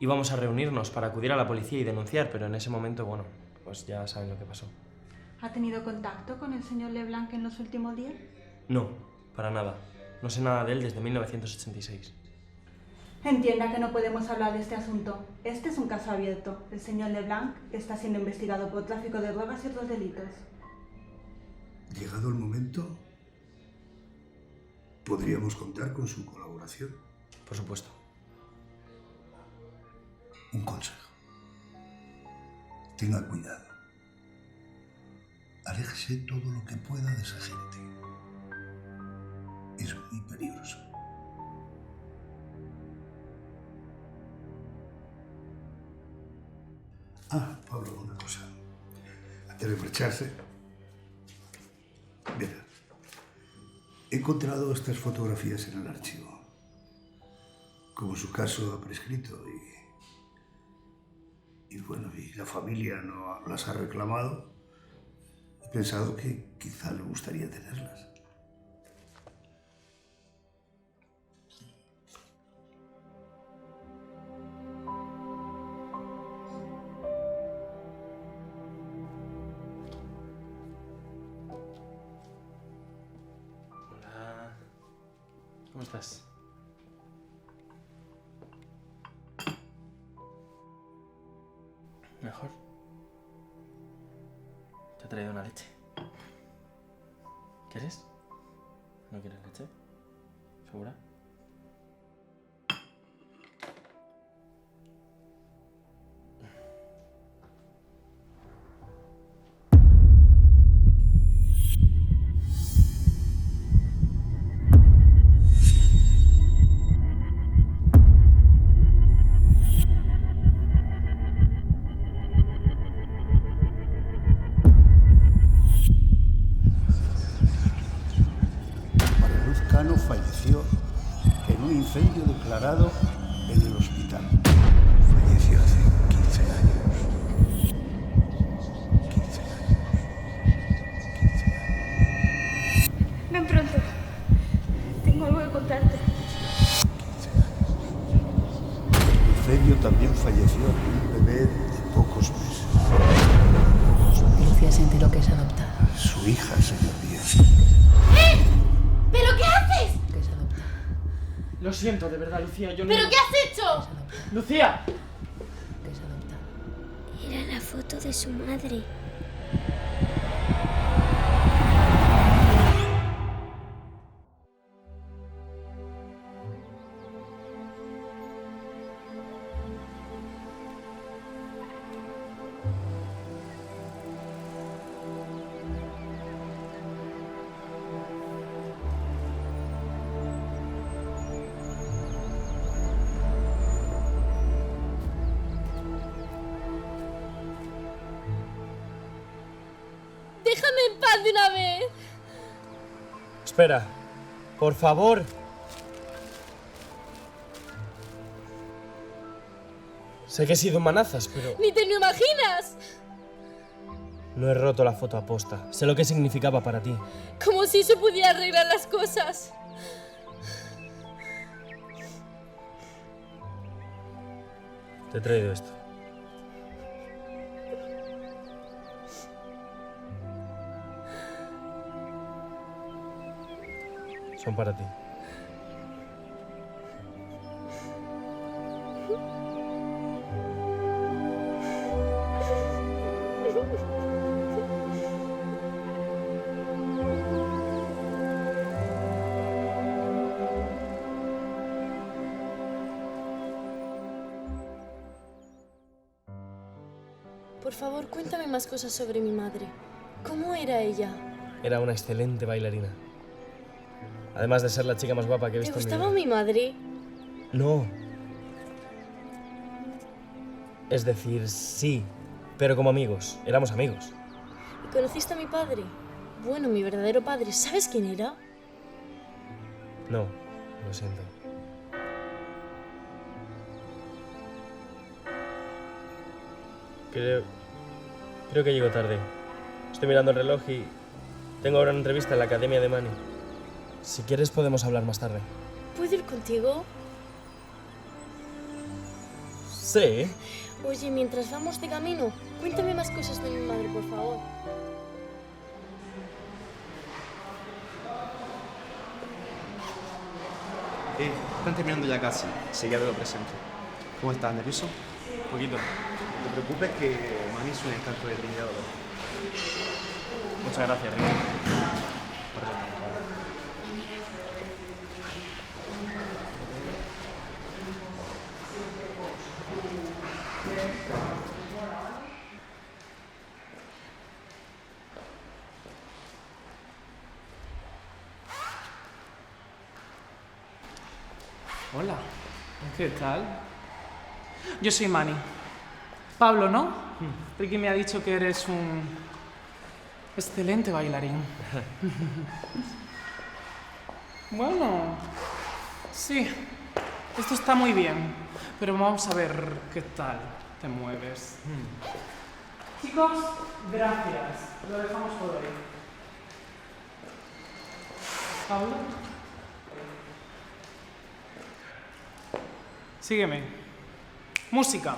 Íbamos a reunirnos para acudir a la policía y denunciar, pero en ese momento, bueno, pues ya saben lo que pasó. ¿Ha tenido contacto con el señor Leblanc en los últimos días? No, para nada. No sé nada de él desde 1986. Entienda que no podemos hablar de este asunto. Este es un caso abierto. El señor Leblanc está siendo investigado por tráfico de drogas y otros delitos. Llegado el momento, podríamos contar con su colaboración. Por supuesto. Un consejo. Tenga cuidado. Aléjese todo lo que pueda de esa gente. Es muy peligroso. Ah, Pablo, una cosa. Antes de marcharse, verá, he encontrado estas fotografías en el archivo. Como su caso ha prescrito y bueno, y la familia no las ha reclamado, he pensado que quizá le gustaría tenerlas. Hola. ¿Cómo estás? ¿Mejor? Te he traído una leche. ¿Quieres? ¿No quieres leche? ¿Segura? Falleció en un incendio declarado en el hospital. Falleció hace 15 años. 15 años. Ven pronto. Tengo algo que contarte. 15 años. En el incendio también falleció un bebé de poco Lo siento, de verdad, Lucía, yo no... ¿Pero qué has hecho? ¡Lucía! Era la foto de su madre. ¡Déjame en paz de una vez! Espera, por favor. Sé que he sido manazas, pero ¡Ni te lo imaginas! no he roto la foto a posta. Sé lo que significaba para ti. Como si se pudiera arreglar las cosas. Te he traído esto. Son para ti. Por favor, cuéntame más cosas sobre mi madre. ¿Cómo era ella? Era una excelente bailarina. Además de ser la chica más guapa que he ¿Te visto en mi gustaba vida. mi madre? No. Es decir, sí, pero como amigos. Éramos amigos. ¿Y conociste a mi padre? Bueno, mi verdadero padre. ¿Sabes quién era? No, lo siento. Creo que llego tarde. Estoy mirando el reloj y tengo ahora una entrevista en la Academia de Mani. Si quieres podemos hablar más tarde. ¿Puedo ir contigo? Sí. Oye, mientras vamos de camino, cuéntame más cosas de mi madre, por favor. Están terminando ya casi. Sí, ya te lo presento. ¿Cómo estás? ¿Nervioso? Un poquito. No te preocupes que Mani es un encanto de brindador. Muchas gracias, Ricardo. Hola, ¿qué tal? Yo soy Mani. Pablo, ¿no? Ricky me ha dicho que eres un excelente bailarín. Bueno, sí, esto está muy bien, pero vamos a ver qué tal te mueves. Chicos, gracias. Lo dejamos por hoy. Pablo. Sígueme. Música.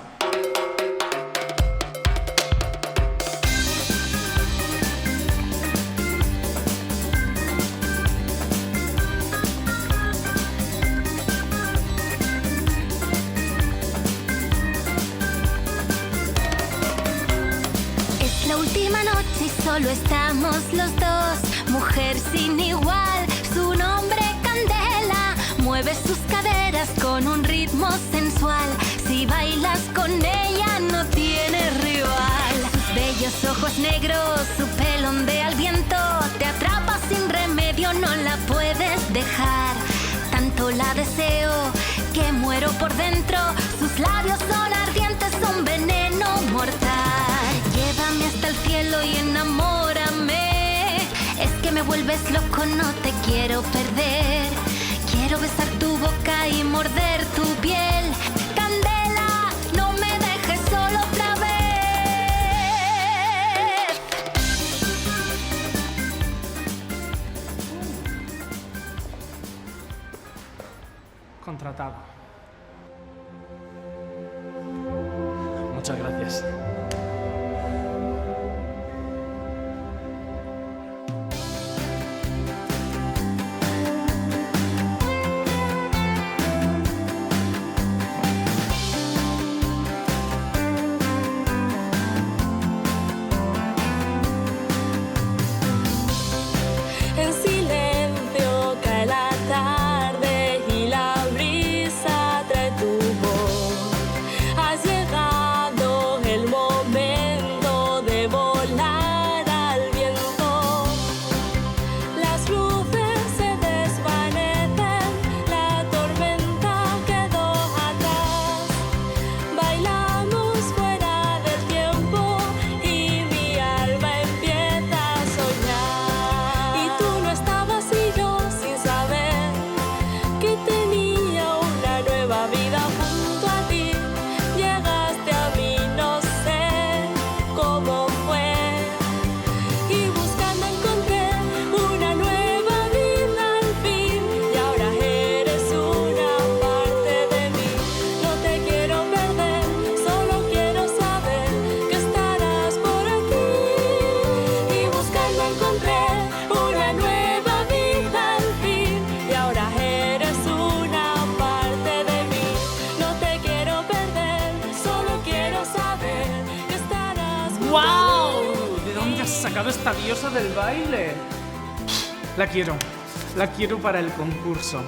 Es la última noche y solo estamos los dos. Mujer sin igual, su nombre Candela. Mueve sus caderas con un ritmo sensual. Si bailas con ella no tienes rival. Sus bellos ojos negros, su pelo ondea al viento. Te atrapa sin remedio, no la puedes dejar. Tanto la deseo que muero por dentro. Sus labios son ardientes, son veneno mortal. Llévame hasta el cielo y enamórame. Es que me vuelves loco, no te quiero perder. Quiero besar tu boca y morder tu piel. Candela, no me dejes solo otra vez. Contratado. Muchas gracias. sacado esta diosa del baile. La quiero para el concurso.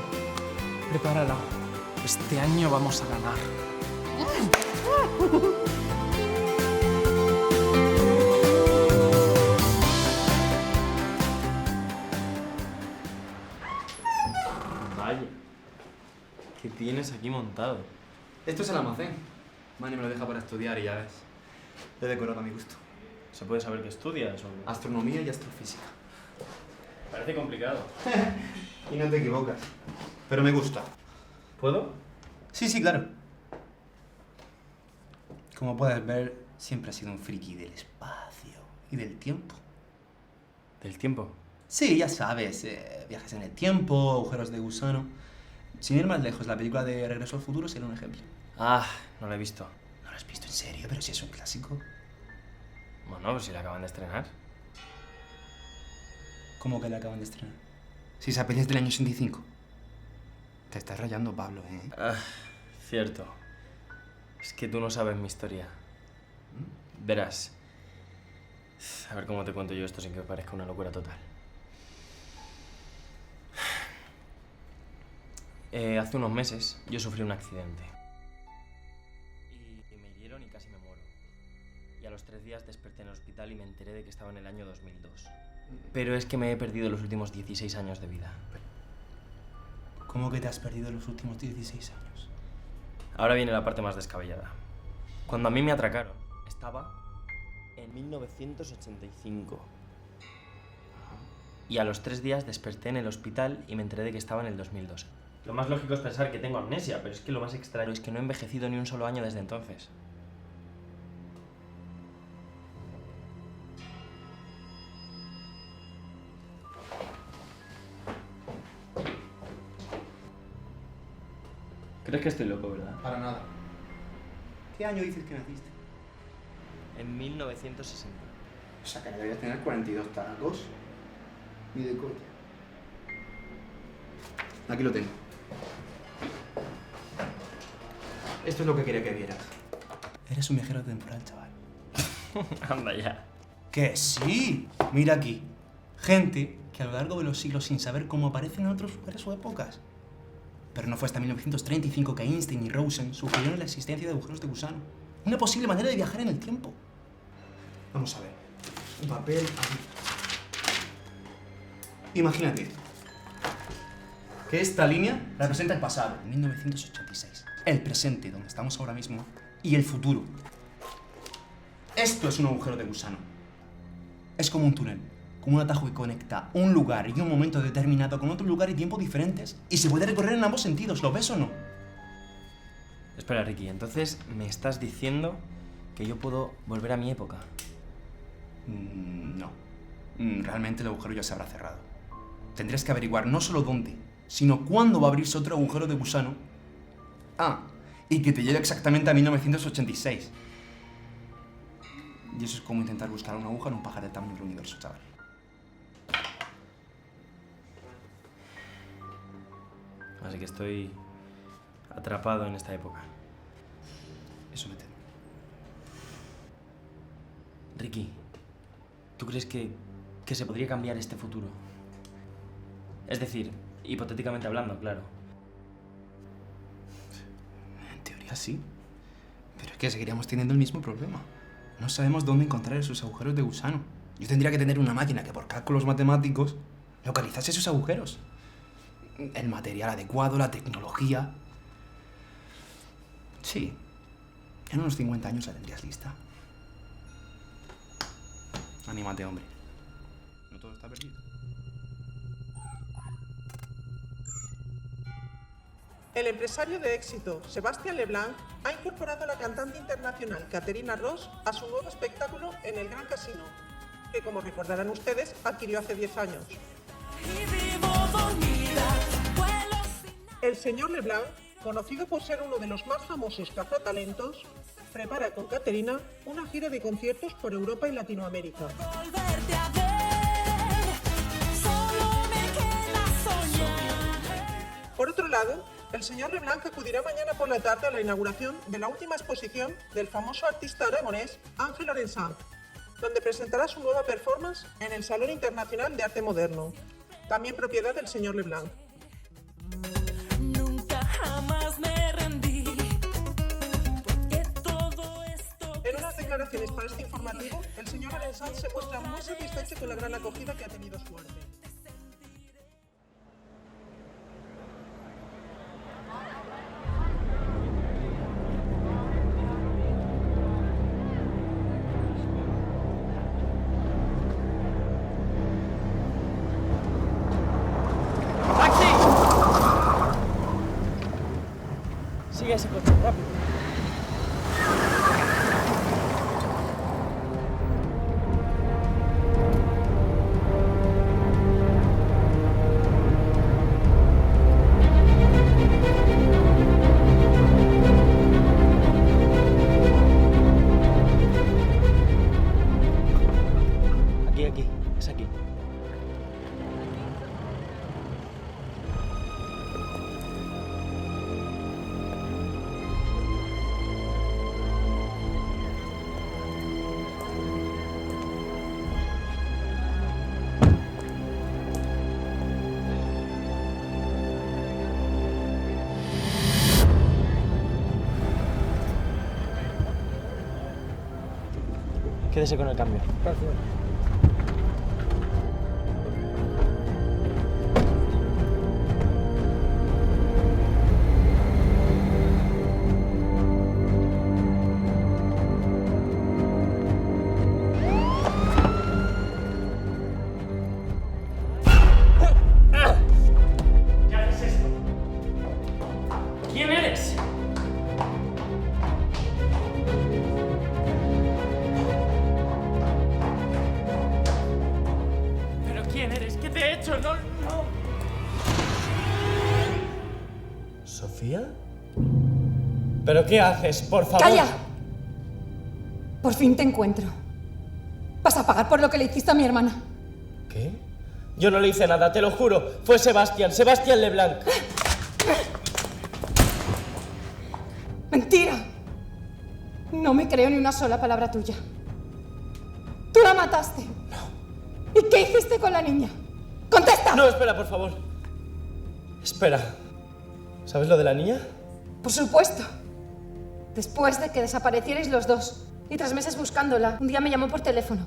Prepárala. Este año vamos a ganar. Vaya. ¿Qué tienes aquí montado? Esto es el almacén. Manny me lo deja para estudiar y ya ves. Lo he decorado a mi gusto. ¿Se puede saber qué estudias? Astronomía y astrofísica. Parece complicado. Y no te equivocas. Pero me gusta. ¿Puedo? Sí, claro. Como puedes ver, siempre he sido un friki del espacio y del tiempo. ¿Del tiempo? Sí, ya sabes, viajes en el tiempo, agujeros de gusano. Sin ir más lejos, la película de Regreso al Futuro sería un ejemplo. Ah, no la he visto. ¿No lo has visto en serio? Pero si es un clásico. Bueno, pues si la acaban de estrenar. ¿Cómo que la acaban de estrenar? Si esa peli es del año 65. Te estás rayando, Pablo, ¿eh? Ah, cierto. Es que tú no sabes mi historia. Verás. A ver cómo te cuento yo esto sin que me parezca una locura total. Hace unos meses yo sufrí un accidente. Y me hirieron y casi me muero. Y a los 3 días desperté en el hospital y me enteré de que estaba en el año 2002. Pero es que me he perdido los últimos 16 años de vida. ¿Cómo que te has perdido los últimos 16 años? Ahora viene la parte más descabellada. Cuando a mí me atracaron, estaba en 1985. Y a los 3 días desperté en el hospital y me enteré de que estaba en el 2002. Lo más lógico es pensar que tengo amnesia, pero es que lo más extraño es que no he envejecido ni un solo año desde entonces. ¿Crees que estoy loco, verdad? Para nada. ¿Qué año dices que naciste? En 1960. O sea, que deberías tener 42 tacos. Ni de coña. Aquí lo tengo. Esto es lo que quería que vieras. Eres un viajero temporal, chaval. Anda ya. ¡Que sí! Mira aquí. Gente que a lo largo de los siglos, sin saber cómo aparecen en otros lugares o épocas. Pero no fue hasta 1935 que Einstein y Rosen sugirieron la existencia de agujeros de gusano. Una posible manera de viajar en el tiempo. Vamos a ver. Un papel aquí. Imagínate que esta línea representa el pasado, 1986. El presente, donde estamos ahora mismo, y el futuro. Esto es un agujero de gusano. Es como un túnel, como un atajo que conecta un lugar y un momento determinado con otro lugar y tiempo diferentes, y se puede recorrer en ambos sentidos. ¿Lo ves o no? Espera, Ricky, entonces me estás diciendo que yo puedo volver a mi época. No. Realmente el agujero ya se habrá cerrado. Tendrías que averiguar no solo dónde, sino cuándo va a abrirse otro agujero de gusano. Ah, y que te lleve exactamente a 1986. Y eso es como intentar buscar una aguja en un pajar del tamaño del universo, chaval. Así que estoy atrapado en esta época. Eso me temo. Ricky, ¿tú crees que se podría cambiar este futuro? Es decir, hipotéticamente hablando, claro. En teoría sí. Pero es que seguiríamos teniendo el mismo problema. No sabemos dónde encontrar esos agujeros de gusano. Yo tendría que tener una máquina que por cálculos matemáticos localizase esos agujeros. El material adecuado, la tecnología. Sí. En unos 50 años la tendrías lista. Anímate, hombre. No todo está perdido. El empresario de éxito, Sebastián Leblanc, ha incorporado a la cantante internacional Caterina Ross a su nuevo espectáculo en el Gran Casino, que, como recordarán ustedes, adquirió hace 10 años. El señor Leblanc, conocido por ser uno de los más famosos cazatalentos, prepara con Caterina una gira de conciertos por Europa y Latinoamérica. Por otro lado, el señor Leblanc acudirá mañana por la tarde a la inauguración de la última exposición del famoso artista aragonés Ángel Lorenzán, donde presentará su nueva performance en el Salón Internacional de Arte Moderno, también propiedad del señor Leblanc. Nunca jamás me rendí, porque todo esto... En unas declaraciones para este informativo, el señor Arensat se muestra muy satisfecho con la gran acogida que ha tenido su arte. Sigue ese coche, rápido. Aquí, es aquí. Quédese con el cambio. Gracias. ¿Qué haces esto? ¿Quién eres? ¿Pero quién eres? ¿Qué te he hecho? No. ¿Sofía? ¿Pero qué haces? Por favor. ¡Calla! Por fin te encuentro. Vas a pagar por lo que le hiciste a mi hermana. ¿Qué? Yo no le hice nada, te lo juro. Fue Sebastián Leblanc. ¡Mentira! No me creo ni una sola palabra tuya. ¡Tú la mataste! No. ¿Y qué hiciste con la niña? ¡Contesta! No, espera, por favor. Espera. ¿Sabes lo de la niña? Por supuesto. Después de que desaparecierais los dos y 3 meses buscándola, un día me llamó por teléfono.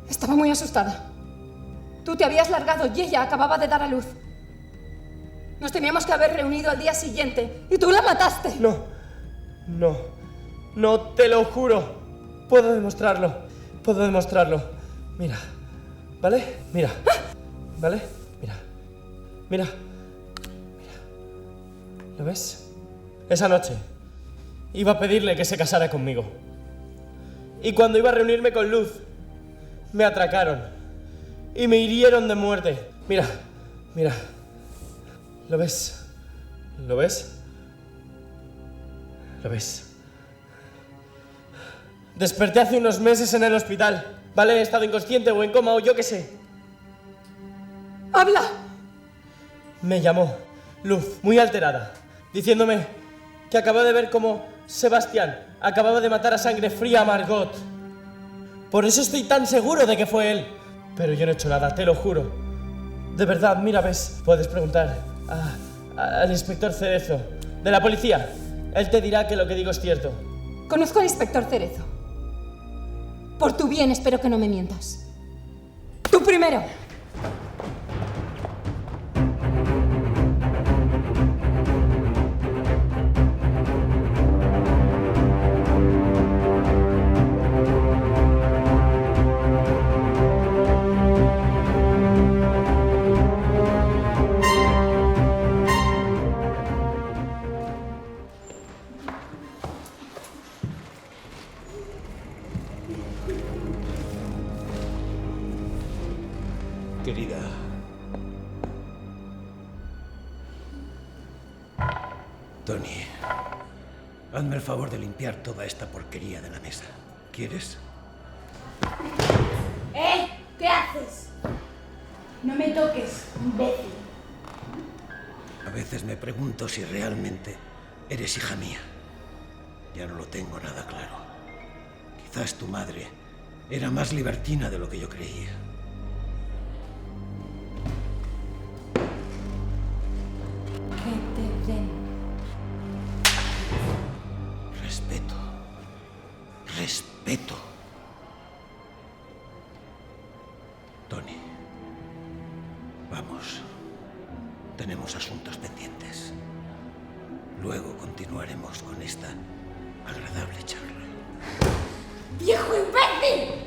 Estaba muy asustada. Tú te habías largado y ella acababa de dar a luz. Nos teníamos que haber reunido al día siguiente y tú la mataste. No, te lo juro. Puedo demostrarlo. Mira, ¿vale? Mira. ¿Vale? Mira. ¿Lo ves? Esa noche iba a pedirle que se casara conmigo. Y cuando iba a reunirme con Luz, me atracaron y me hirieron de muerte. Mira. ¿Lo ves? Desperté hace unos meses en el hospital. ¿Vale? He estado inconsciente o en coma o yo qué sé. ¡Habla! Me llamó Luz, muy alterada, diciéndome que acababa de ver cómo Sebastián acababa de matar a sangre fría a Margot. Por eso estoy tan seguro de que fue él. Pero yo no he hecho nada, te lo juro. De verdad, mira, ves, puedes preguntar al inspector Cerezo, de la policía. Él te dirá que lo que digo es cierto. Conozco al inspector Cerezo. Por tu bien espero que no me mientas. ¡Tú primero! Querida. Tony, hazme el favor de limpiar toda esta porquería de la mesa. ¿Quieres? ¿Qué haces? No me toques, imbécil. A veces me pregunto si realmente eres hija mía. Ya no lo tengo nada claro. Quizás tu madre Era más libertina de lo que yo creía. Que te den. Respeto. Respeto. Tony, vamos. Tenemos asuntos pendientes. Luego continuaremos con esta agradable charla. ¡Viejo imbécil!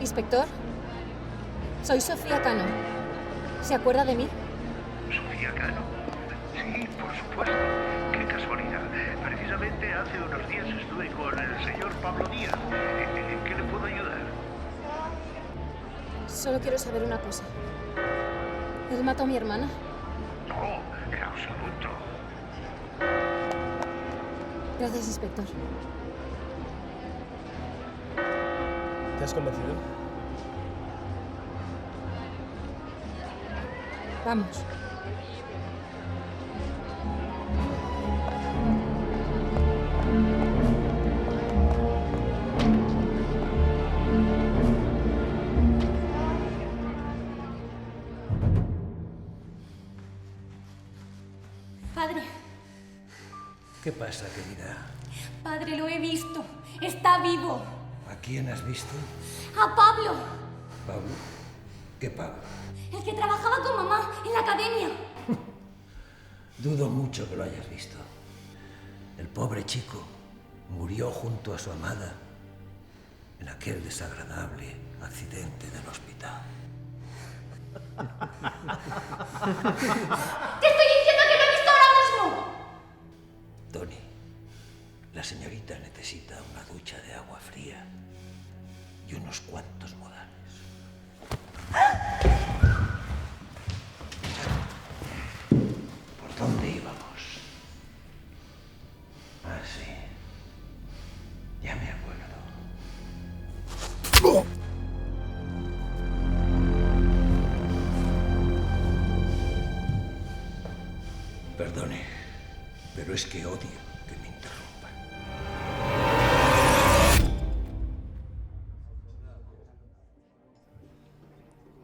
Inspector, soy Sofía Cano. ¿Se acuerda de mí? Sofía Cano. Sí, por supuesto. Qué casualidad. Precisamente hace unos días estuve con el señor Pablo Díaz. ¿En qué le puedo ayudar? Solo quiero saber una cosa. ¿Él mató a mi hermana? No, en absoluto. Gracias, inspector. ¿Te has convencido? Vamos. Padre, ¿Qué pasa, querida? padre, lo he visto. Está vivo. ¿A quién has visto? ¡A Pablo! ¿Pablo? ¿Qué Pablo? El que trabajaba con mamá en la academia. Dudo mucho que lo hayas visto. El pobre chico murió junto a su amada en aquel desagradable accidente del hospital. ¡Te estoy diciendo que lo he visto ahora mismo! Tony, la señorita necesita una ducha de agua fría y unos cuantos modales. ¿Por dónde íbamos? Ah, sí. Ya me acuerdo. Perdone, pero es que odio que me interrumpan.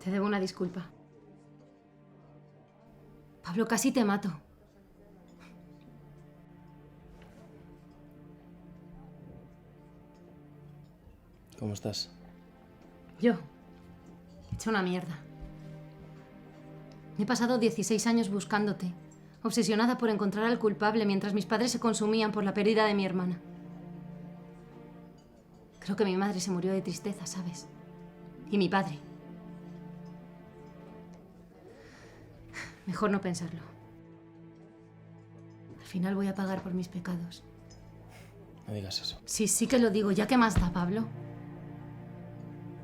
Te debo una disculpa. Pablo, casi te mato. ¿Cómo estás? Yo, hecho una mierda. Me he pasado 16 años buscándote, obsesionada por encontrar al culpable mientras mis padres se consumían por la pérdida de mi hermana. Creo que mi madre se murió de tristeza, ¿sabes? Y mi padre. Mejor no pensarlo. Al final voy a pagar por mis pecados. No digas eso. Sí, sí que lo digo. ¿Ya qué más da, Pablo?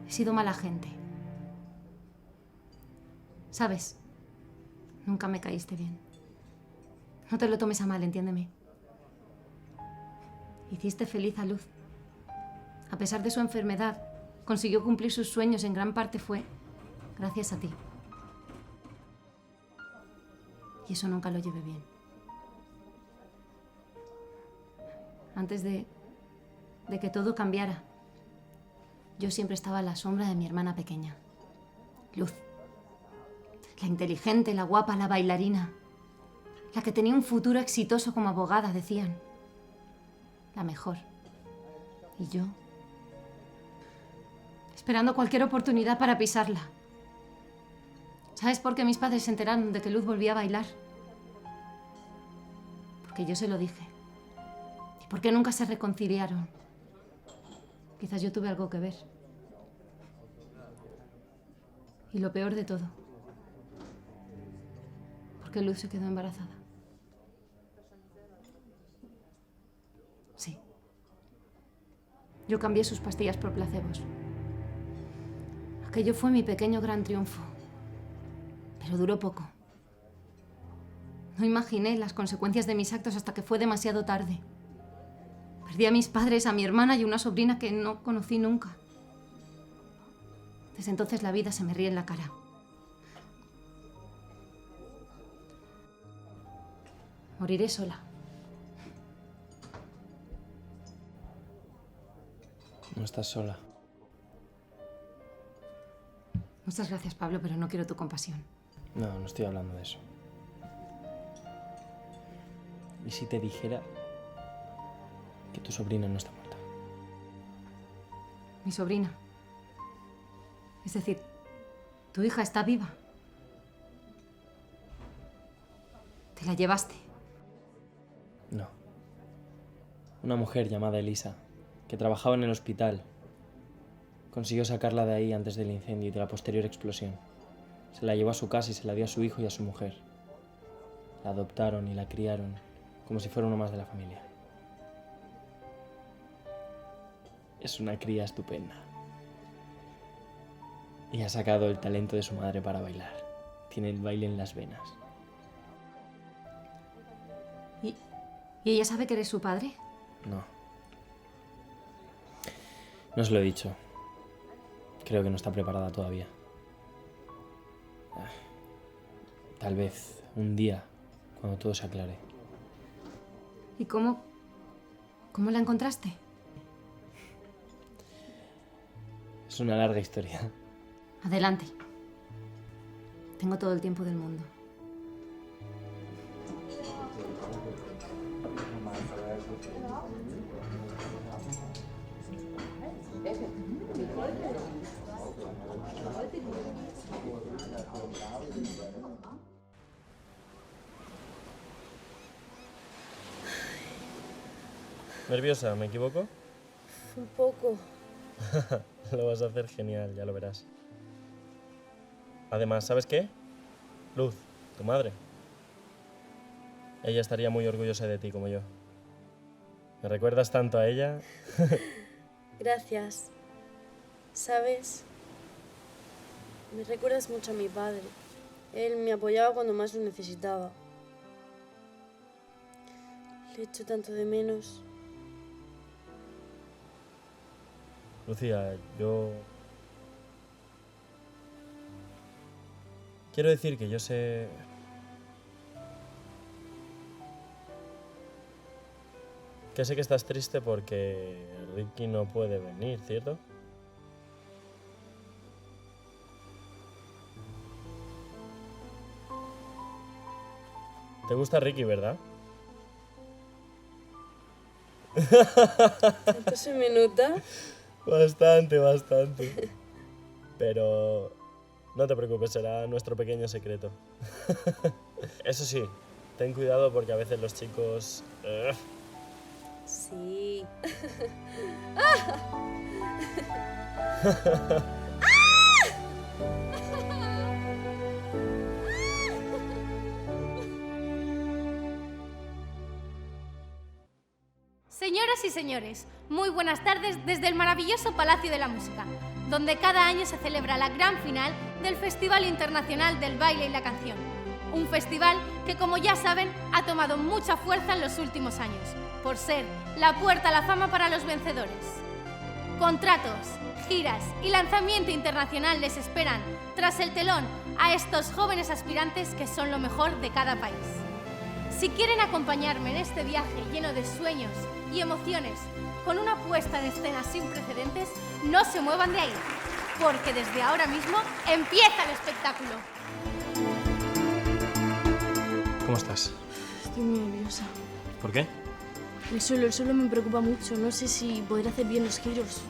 He sido mala gente. ¿Sabes? Nunca me caíste bien. No te lo tomes a mal, entiéndeme. Hiciste feliz a Luz. A pesar de su enfermedad, consiguió cumplir sus sueños. En gran parte fue gracias a ti. Y eso nunca lo llevé bien. Antes de que todo cambiara, yo siempre estaba a la sombra de mi hermana pequeña, Luz. La inteligente, la guapa, la bailarina. La que tenía un futuro exitoso como abogada, decían. La mejor. Y yo, esperando cualquier oportunidad para pisarla. ¿Sabes por qué mis padres se enteraron de que Luz volvía a bailar? Porque yo se lo dije. ¿Y por qué nunca se reconciliaron? Quizás yo tuve algo que ver. Y lo peor de todo, porque Luz se quedó embarazada. Sí. Yo cambié sus pastillas por placebos. Aquello fue mi pequeño gran triunfo. Pero duró poco. No imaginé las consecuencias de mis actos hasta que fue demasiado tarde. Perdí a mis padres, a mi hermana y una sobrina que no conocí nunca. Desde entonces la vida se me ríe en la cara. Moriré sola. No estás sola. Muchas gracias, Pablo, pero no quiero tu compasión. No, no estoy hablando de eso. ¿Y si te dijera que tu sobrina no está muerta? Mi sobrina. Es decir, tu hija está viva. ¿Te la llevaste? No. Una mujer llamada Elisa, que trabajaba en el hospital, consiguió sacarla de ahí antes del incendio y de la posterior explosión. Se la llevó a su casa y se la dio a su hijo y a su mujer. La adoptaron y la criaron como si fuera uno más de la familia. Es una cría estupenda. Y ha sacado el talento de su madre para bailar. Tiene el baile en las venas. ¿Y ella sabe que eres su padre? No. No se lo he dicho. Creo que no está preparada todavía. Tal vez un día, cuando todo se aclare. ¿Y cómo la encontraste? Es una larga historia. Adelante. Tengo todo el tiempo del mundo. ¿Nerviosa? ¿Me equivoco? Un poco. Lo vas a hacer genial, ya lo verás. Además, ¿sabes qué? Luz, tu madre. Ella estaría muy orgullosa de ti como yo. ¿Me recuerdas tanto a ella? Gracias. ¿Sabes? Me recuerdas mucho a mi padre. Él me apoyaba cuando más lo necesitaba. Le echo tanto de menos. Lucía, yo... quiero decir que yo sé... que sé que estás triste porque Ricky no puede venir, ¿cierto? ¿Te gusta Ricky, verdad? ¿Tanto se me nota? Bastante, bastante. Pero no te preocupes, será nuestro pequeño secreto. Eso sí, ten cuidado porque a veces los chicos... Sí. Señoras y señores, muy buenas tardes desde el maravilloso Palacio de la Música, donde cada año se celebra la gran final del Festival Internacional del Baile y la Canción. Un festival que, como ya saben, ha tomado mucha fuerza en los últimos años, por ser la puerta a la fama para los vencedores. Contratos, giras y lanzamiento internacional les esperan tras el telón a estos jóvenes aspirantes que son lo mejor de cada país. Si quieren acompañarme en este viaje lleno de sueños y emociones, con una puesta en escena sin precedentes, no se muevan de ahí, porque desde ahora mismo empieza el espectáculo. ¿Cómo estás? Estoy muy nerviosa. ¿Por qué? El suelo me preocupa mucho. No sé si podré hacer bien los giros.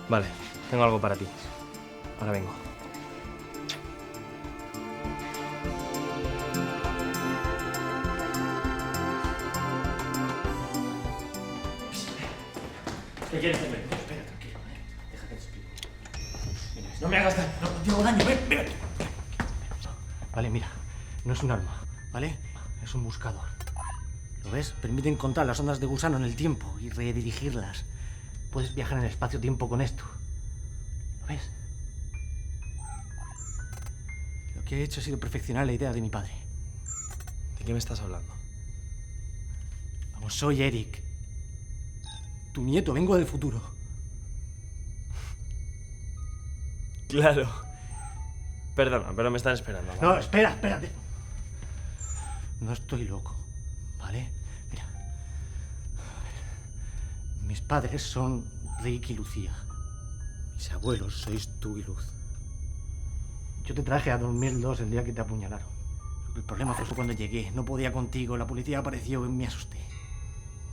Vale, tengo algo para ti. Ahora vengo. ¿Qué quieres hacer? Espera, tranquilo, Deja que te explique. Mira, no me hagas daño, no te hago daño, ven. Vale, mira, no es un arma, ¿vale? Es un buscador. ¿Lo ves? Permite encontrar las ondas de gusano en el tiempo y redirigirlas. Puedes viajar en el espacio-tiempo con esto. ¿Lo ves? Lo que he hecho ha sido perfeccionar la idea de mi padre. ¿De qué me estás hablando? Vamos, soy Eric. Tu nieto, vengo del futuro. Claro. Perdona, pero me están esperando. ¿Vale? No, espérate. No estoy loco, ¿vale? Mira. A ver. Mis padres son Rick y Lucía. Mis abuelos sois tú y Luz. Yo te traje a dormir los el día que te apuñalaron. El problema fue cuando llegué. No podía contigo, la policía apareció y me asusté.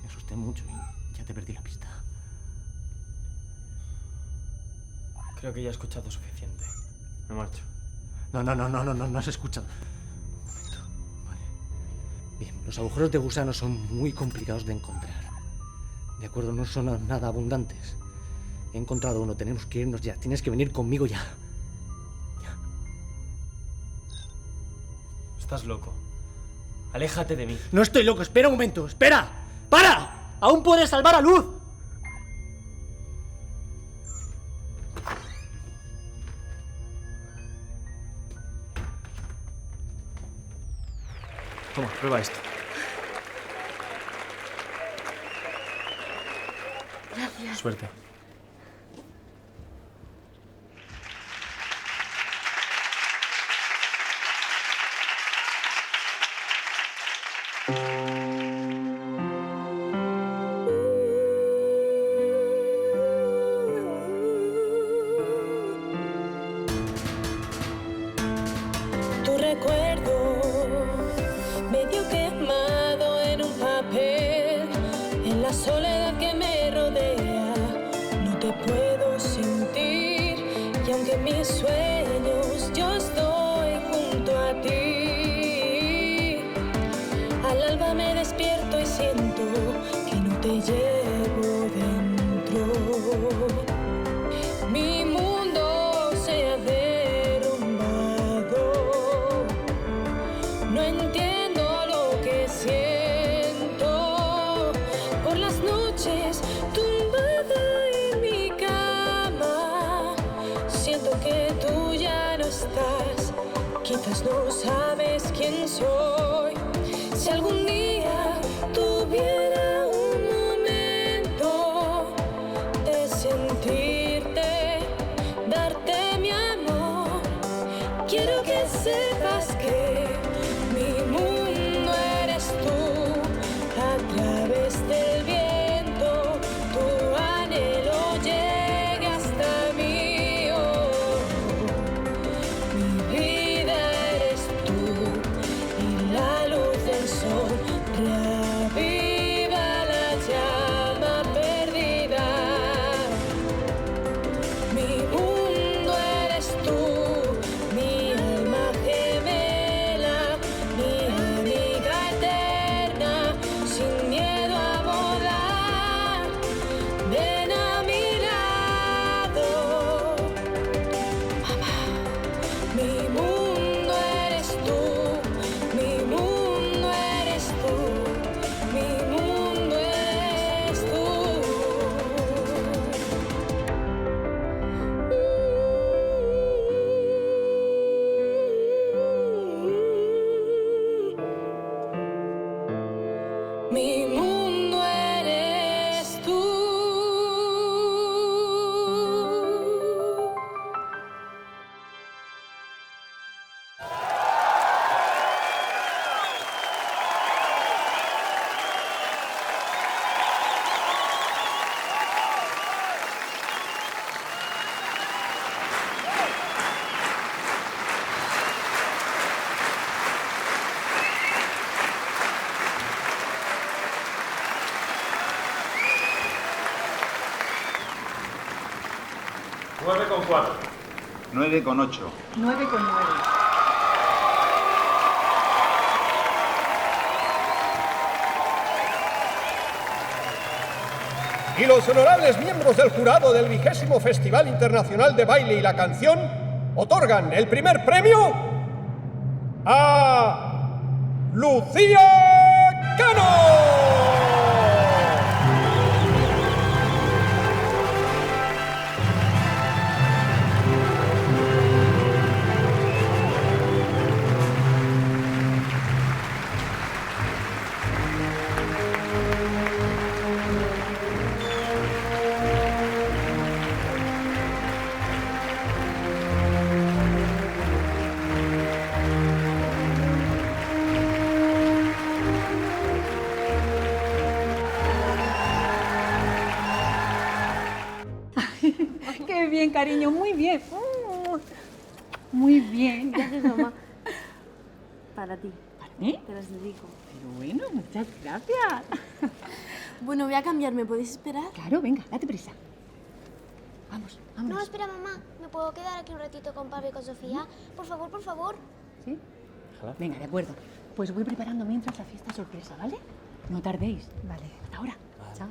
Me asusté mucho y ya te perdí la pista. Creo que ya he escuchado suficiente. Me marcho. No has escuchado. Un momento. Vale. Bien, los agujeros de gusano son muy complicados de encontrar. De acuerdo, no son nada abundantes. He encontrado uno, tenemos que irnos ya. Tienes que venir conmigo ya. Estás loco. Aléjate de mí. No estoy loco, espera un momento, espera. ¡Para! ¡Aún puedes salvar a Luz! Toma, prueba esto. Gracias. Suerte. Tu recuerdo medio quemado en un papel, en la soledad que me rodea, no te puedo sentir, y aunque en mis sueños yo estoy junto a ti, al alba me despierto y siento que no te llevo dentro. Mi mundo se ha derrumbado, no entiendo lo que siento. Por las noches tumbada en mi cama, siento que tú ya no estás, quizás no sabes quién soy. Si algún día tuviera un momento de sentirte, darte mi amor, quiero que sepas que mi mundo eres tú. A través del viento, tu anhelo llegue hasta mí. Oh, mi vida eres tú y la luz del sol reaviva la llama perdida. Mi mundo eres tú, mi alma gemela, mi amiga eterna, sin miedo a volar. Ven a mi lado, mamá. Mi mundo eres tú, mi mundo eres tú, mi mundo eres tú. Mi mundo eres tú. Nueve con 4. 9,8. 9,9. Y los honorables miembros del jurado del 20º Festival Internacional de Baile y la Canción otorgan el primer premio a Lucía Cano. Qué bien, cariño, muy bien. Muy bien. Gracias, mamá. Para ti. ¿Para mí? Te las dedico. Pero bueno, muchas gracias. Bueno, voy a cambiar. ¿Me podéis esperar? Claro, venga, date prisa. Vamos, No, espera, mamá. ¿Me puedo quedar aquí un ratito con Pablo y con Sofía? Por favor, por favor. ¿Sí? Venga, de acuerdo. Pues voy preparando mientras la fiesta sorpresa, ¿vale? No tardéis. Vale. Hasta ahora. Chao.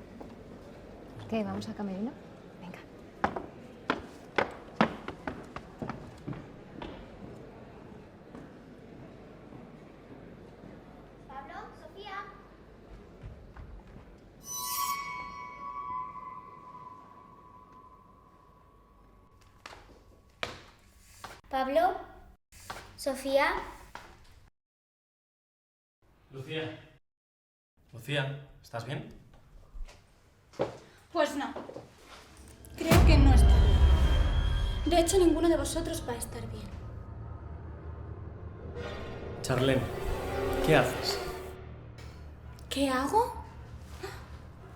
¿Qué? ¿Vamos a camerino? Venga. Pablo, Sofía. Pablo, Sofía. Lucía. Lucía, ¿estás bien? Pues no. Creo que no está bien. De hecho, ninguno de vosotros va a estar bien. Charlene, ¿qué haces? ¿Qué hago?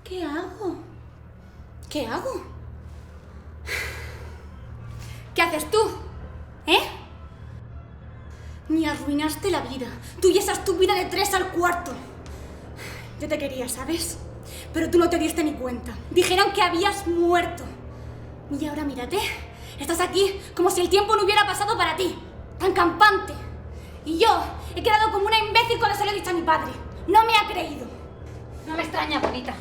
¿Qué hago? ¿Qué hago? ¿Qué haces tú? ¿Eh? Me arruinaste la vida. Tú y esa estúpida de 3 al cuarto. Yo te quería, ¿sabes? Pero tú no te diste ni cuenta. Dijeron que habías muerto. Y ahora mírate. Estás aquí como si el tiempo no hubiera pasado para ti. Tan campante. Y yo he quedado como una imbécil cuando se lo he dicho a mi padre. No me ha creído. No me extraña, bonita.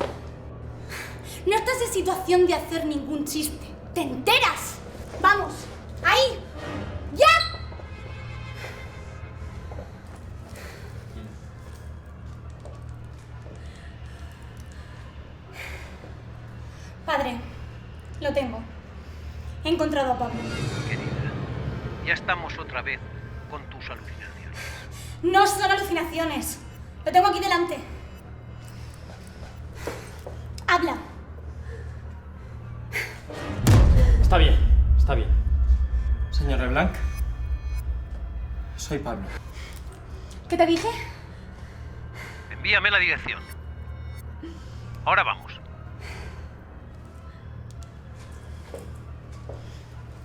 No estás en situación de hacer ningún chiste. ¿Te enteras? ¡Vamos! ¡Ahí! ¡Ya! Padre, lo tengo. He encontrado a Pablo. Querida, ya estamos otra vez con tus alucinaciones. No son alucinaciones. Lo tengo aquí delante. Habla. Está bien, está bien. Señor LeBlanc, soy Pablo. ¿Qué te dije? Envíame la dirección. Ahora vamos.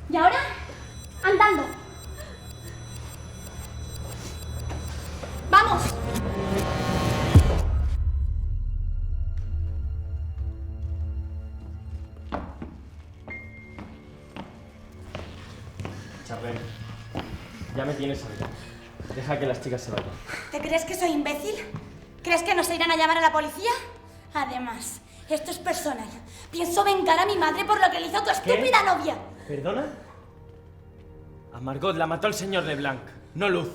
¿Y ahora? Andando. ¡Vamos! Charlene, ya me tienes harta. Deja que las chicas se vayan. ¿Te crees que soy imbécil? ¿Crees que nos irán a llamar a la policía? Además, esto es personal. Pienso vengar a mi madre por lo que le hizo a tu estúpida novia. ¿Perdona? A Margot la mató el señor LeBlanc, no Luz.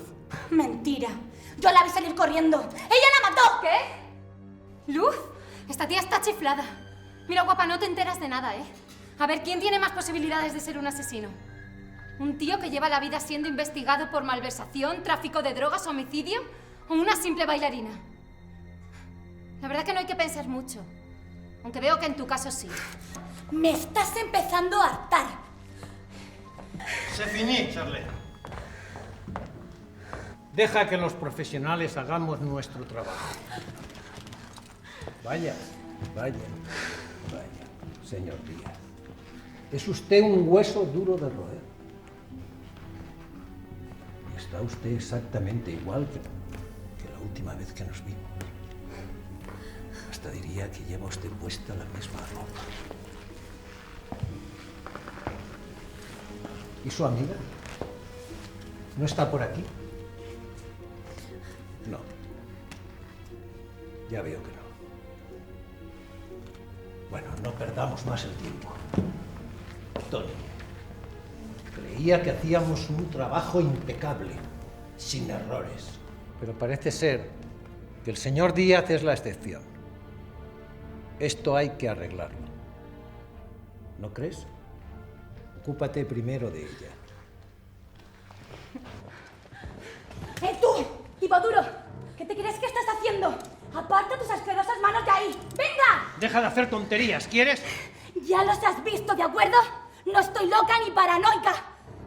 Mentira. Yo la vi salir corriendo. ¡Ella la mató! ¿Qué? ¿Luz? Esta tía está chiflada. Mira, guapa, no te enteras de nada, ¿eh? A ver, ¿quién tiene más posibilidades de ser un asesino? ¿Un tío que lleva la vida siendo investigado por malversación, tráfico de drogas, homicidio? ¿O una simple bailarina? La verdad que no hay que pensar mucho. Aunque veo que en tu caso sí. Me estás empezando a hartar. C'est fini, Charlene. Deja que los profesionales hagamos nuestro trabajo. Vaya, señor Díaz. Es usted un hueso duro de roer. Y está usted exactamente igual que la última vez que nos vimos. Hasta diría que lleva usted puesta la misma ropa. ¿Y su amiga? ¿No está por aquí? No. Ya veo que no. Bueno, no perdamos más el tiempo. Tony, creía que hacíamos un trabajo impecable, sin errores. Pero parece ser que el señor Díaz es la excepción. Esto hay que arreglarlo. ¿No crees? Ocúpate primero de ella. ¡Tú! ¡Tipo duro! ¿Qué te crees que estás haciendo? ¡Aparta tus asquerosas manos de ahí! ¡Venga! Deja de hacer tonterías, ¿quieres? Ya los has visto, ¿de acuerdo? No estoy loca ni paranoica.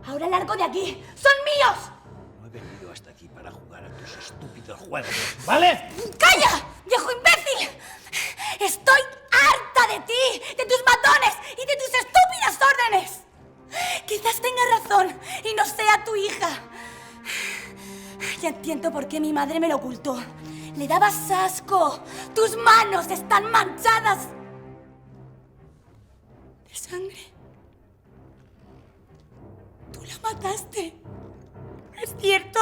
Ahora largo de aquí. ¡Son míos! No he venido hasta aquí para jugar a tus estúpidos juegos, ¿vale? ¡Calla, viejo imbécil! Estoy harta de ti, de tus matones y de tus estúpidas órdenes. corazón y no sea tu hija. Ya entiendo por qué mi madre me lo ocultó. Le dabas asco. Tus manos están manchadas de sangre. Tú la mataste. ¿Es cierto?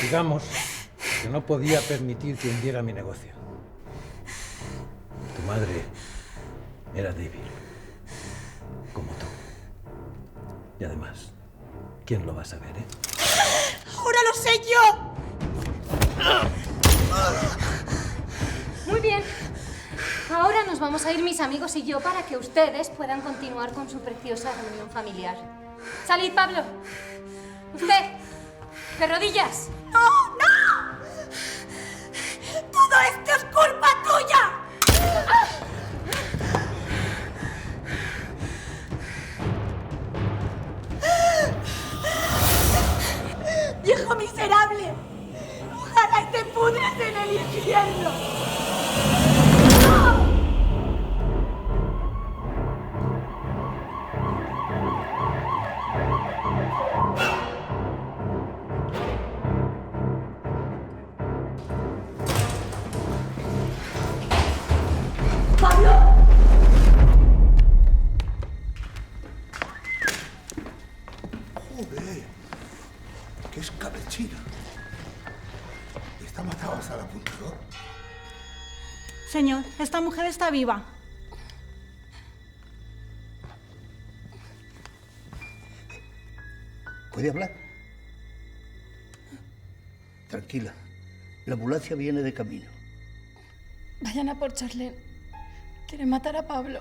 Digamos que no podía permitir que hundiera mi negocio. Tu madre era débil, como tú. Y además, ¿quién lo va a saber, eh? ¡Ahora lo sé yo! Muy bien. Ahora nos vamos a ir mis amigos y yo para que ustedes puedan continuar con su preciosa reunión familiar. ¡Salid, Pablo! ¡Usted! ¡De rodillas! ¡No, no! ¡Todo esto es culpa tuya! ¡Viejo miserable! ¡Ojalá te pudres en el infierno! ¡No! ¡Pablo! Joder, qué escabechina. Está matada hasta el apuntador. Señor, esta mujer está viva. ¿Puede hablar? Tranquila, la ambulancia viene de camino. Vayan a por Charlene. Quiere matar a Pablo.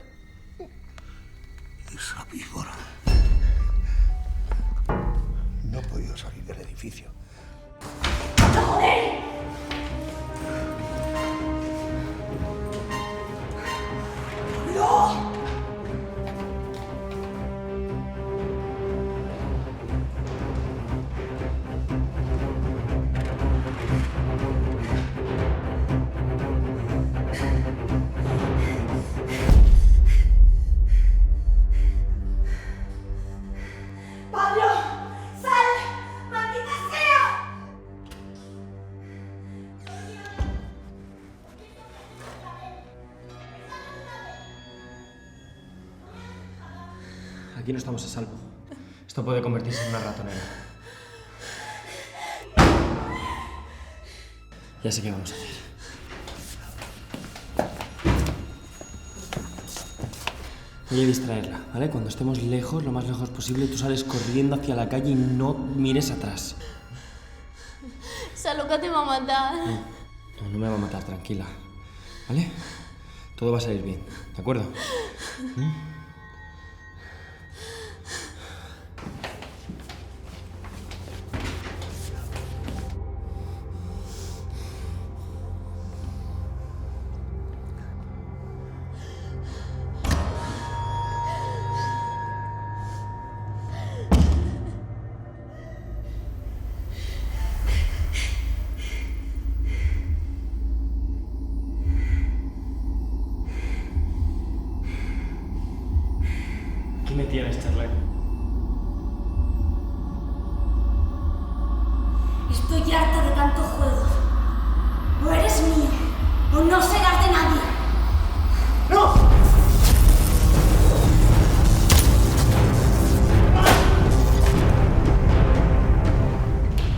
Esa víbora. No he podido salir del edificio. ¡Joder! ¡No! ¡Pablo! ¡Sal! ¡Maldita sea! Aquí no estamos a salvo. Esto puede convertirse en una ratonera. Ya sé qué vamos a hacer. Voy a distraerla, ¿vale? Cuando estemos lejos, lo más lejos posible, tú sales corriendo hacia la calle y no mires atrás. Esa loca te va a matar. No me va a matar, tranquila. ¿Vale? Todo va a salir bien, ¿de acuerdo? Aquí me tienes, Charlene. Estoy harta de tanto juego. O eres mío, o no serás de nadie. ¡No!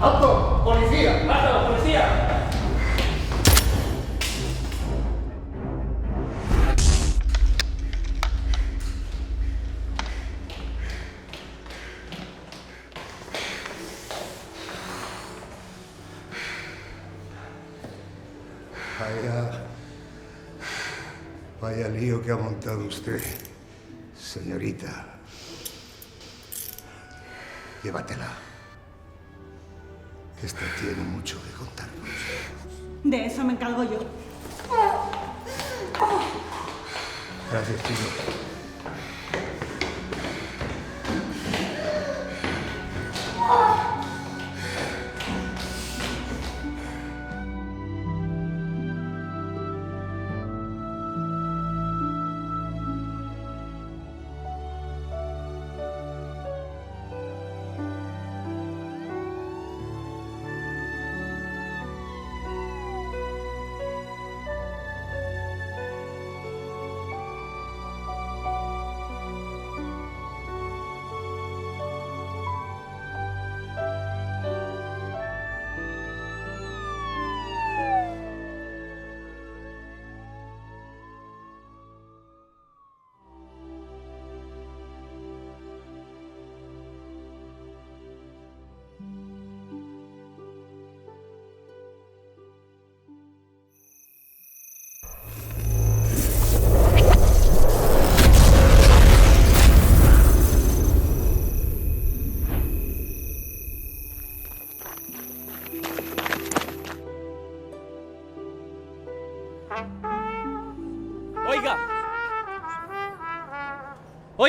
¡Alto! ¡Policía! ¡Alto, policía! Vaya lío que ha montado usted, señorita. Llévatela. Esta tiene mucho que contarnos. De eso me encargo yo. Gracias, chico.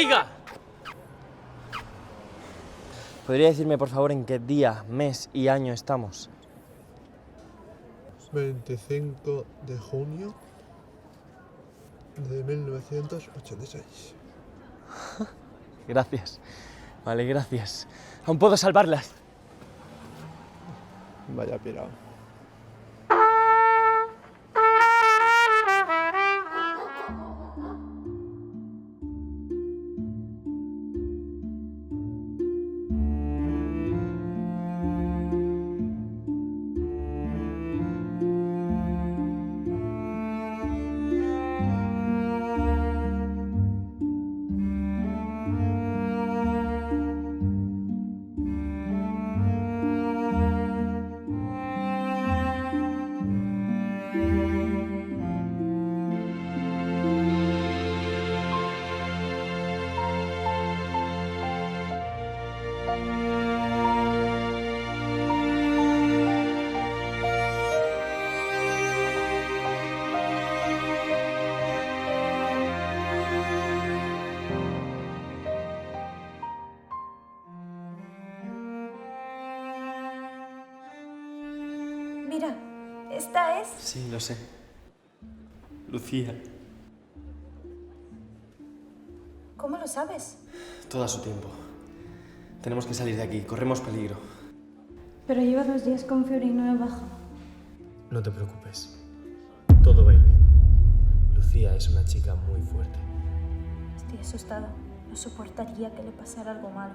¡Oiga! ¿Podría decirme, por favor, en qué día, mes y año estamos? 25 de junio de 1986. Gracias. Vale, gracias. Aún puedo salvarlas. Vaya pirado. Mira, esta es... Sí, lo sé. Lucía. ¿Cómo lo sabes? Todo a su tiempo. Tenemos que salir de aquí. Corremos peligro. Pero lleva 2 días con fiebre y no le baja. No te preocupes. Todo va a ir bien. Lucía es una chica muy fuerte. Estoy asustada. No soportaría que le pasara algo malo.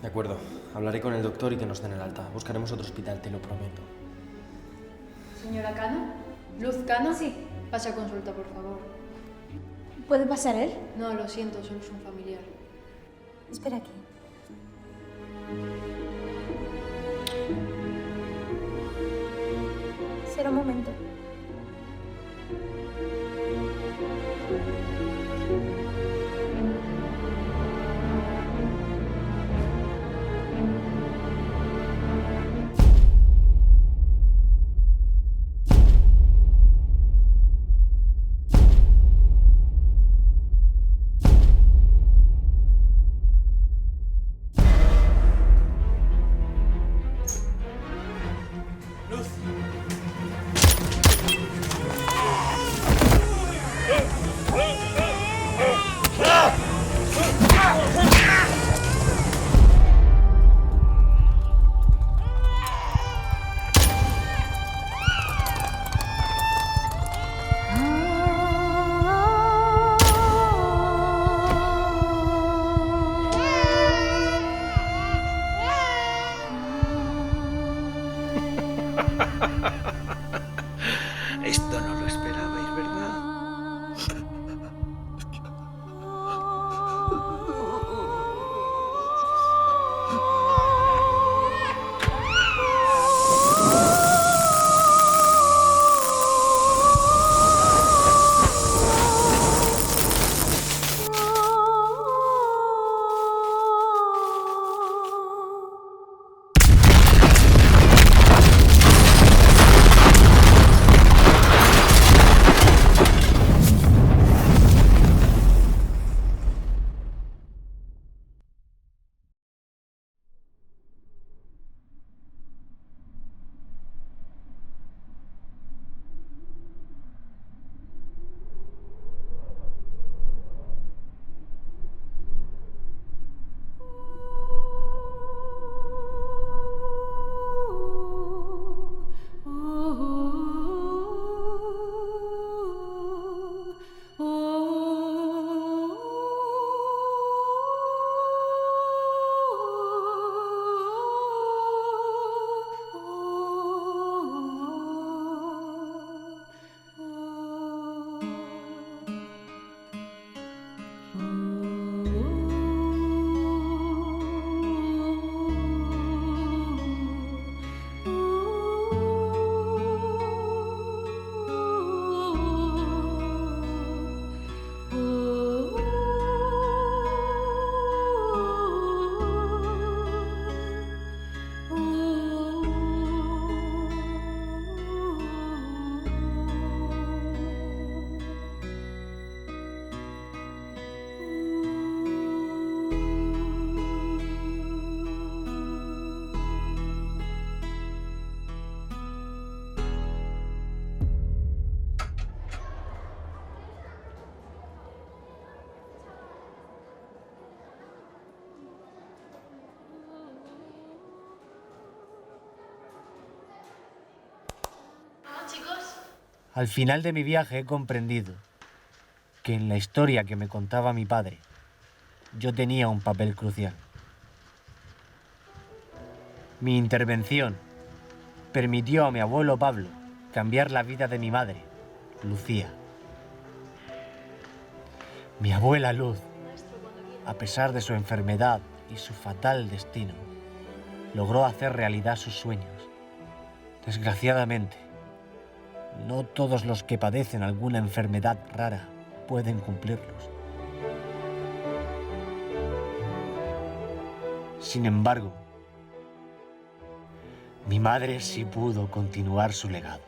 De acuerdo. Hablaré con el doctor y que nos den el alta. Buscaremos otro hospital, te lo prometo. Señora Cano, Luz Cano. Sí. Pase a consulta, por favor. ¿Puede pasar él? No, lo siento, solo es un familiar. Espera aquí. Será un momento. Al final de mi viaje he comprendido que en la historia que me contaba mi padre, yo tenía un papel crucial. Mi intervención permitió a mi abuelo Pablo cambiar la vida de mi madre, Lucía. Mi abuela Luz, a pesar de su enfermedad y su fatal destino, logró hacer realidad sus sueños. Desgraciadamente, no todos los que padecen alguna enfermedad rara pueden cumplirlos. Sin embargo, mi madre sí pudo continuar su legado.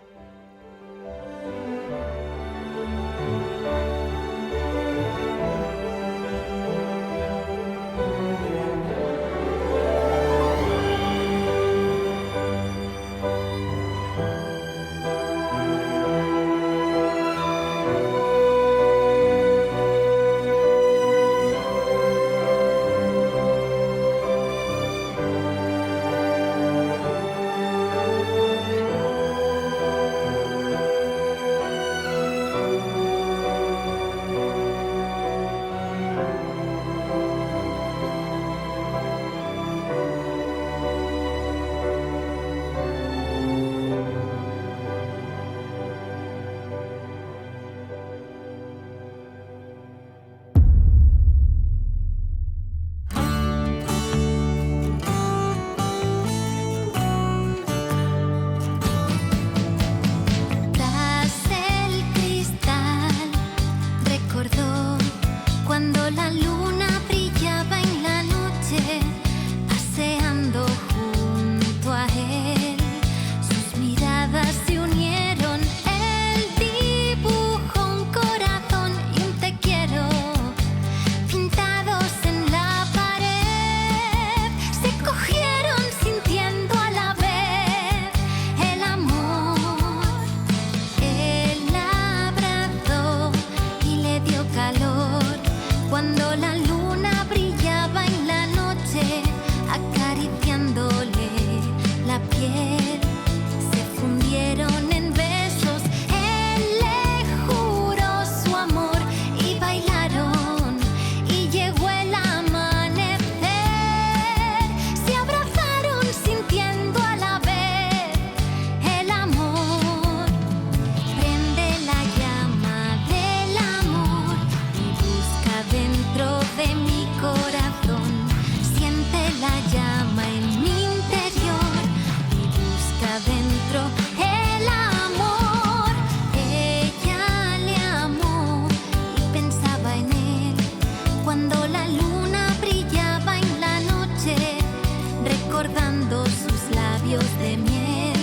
Recordando sus labios de miel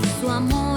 y su amor.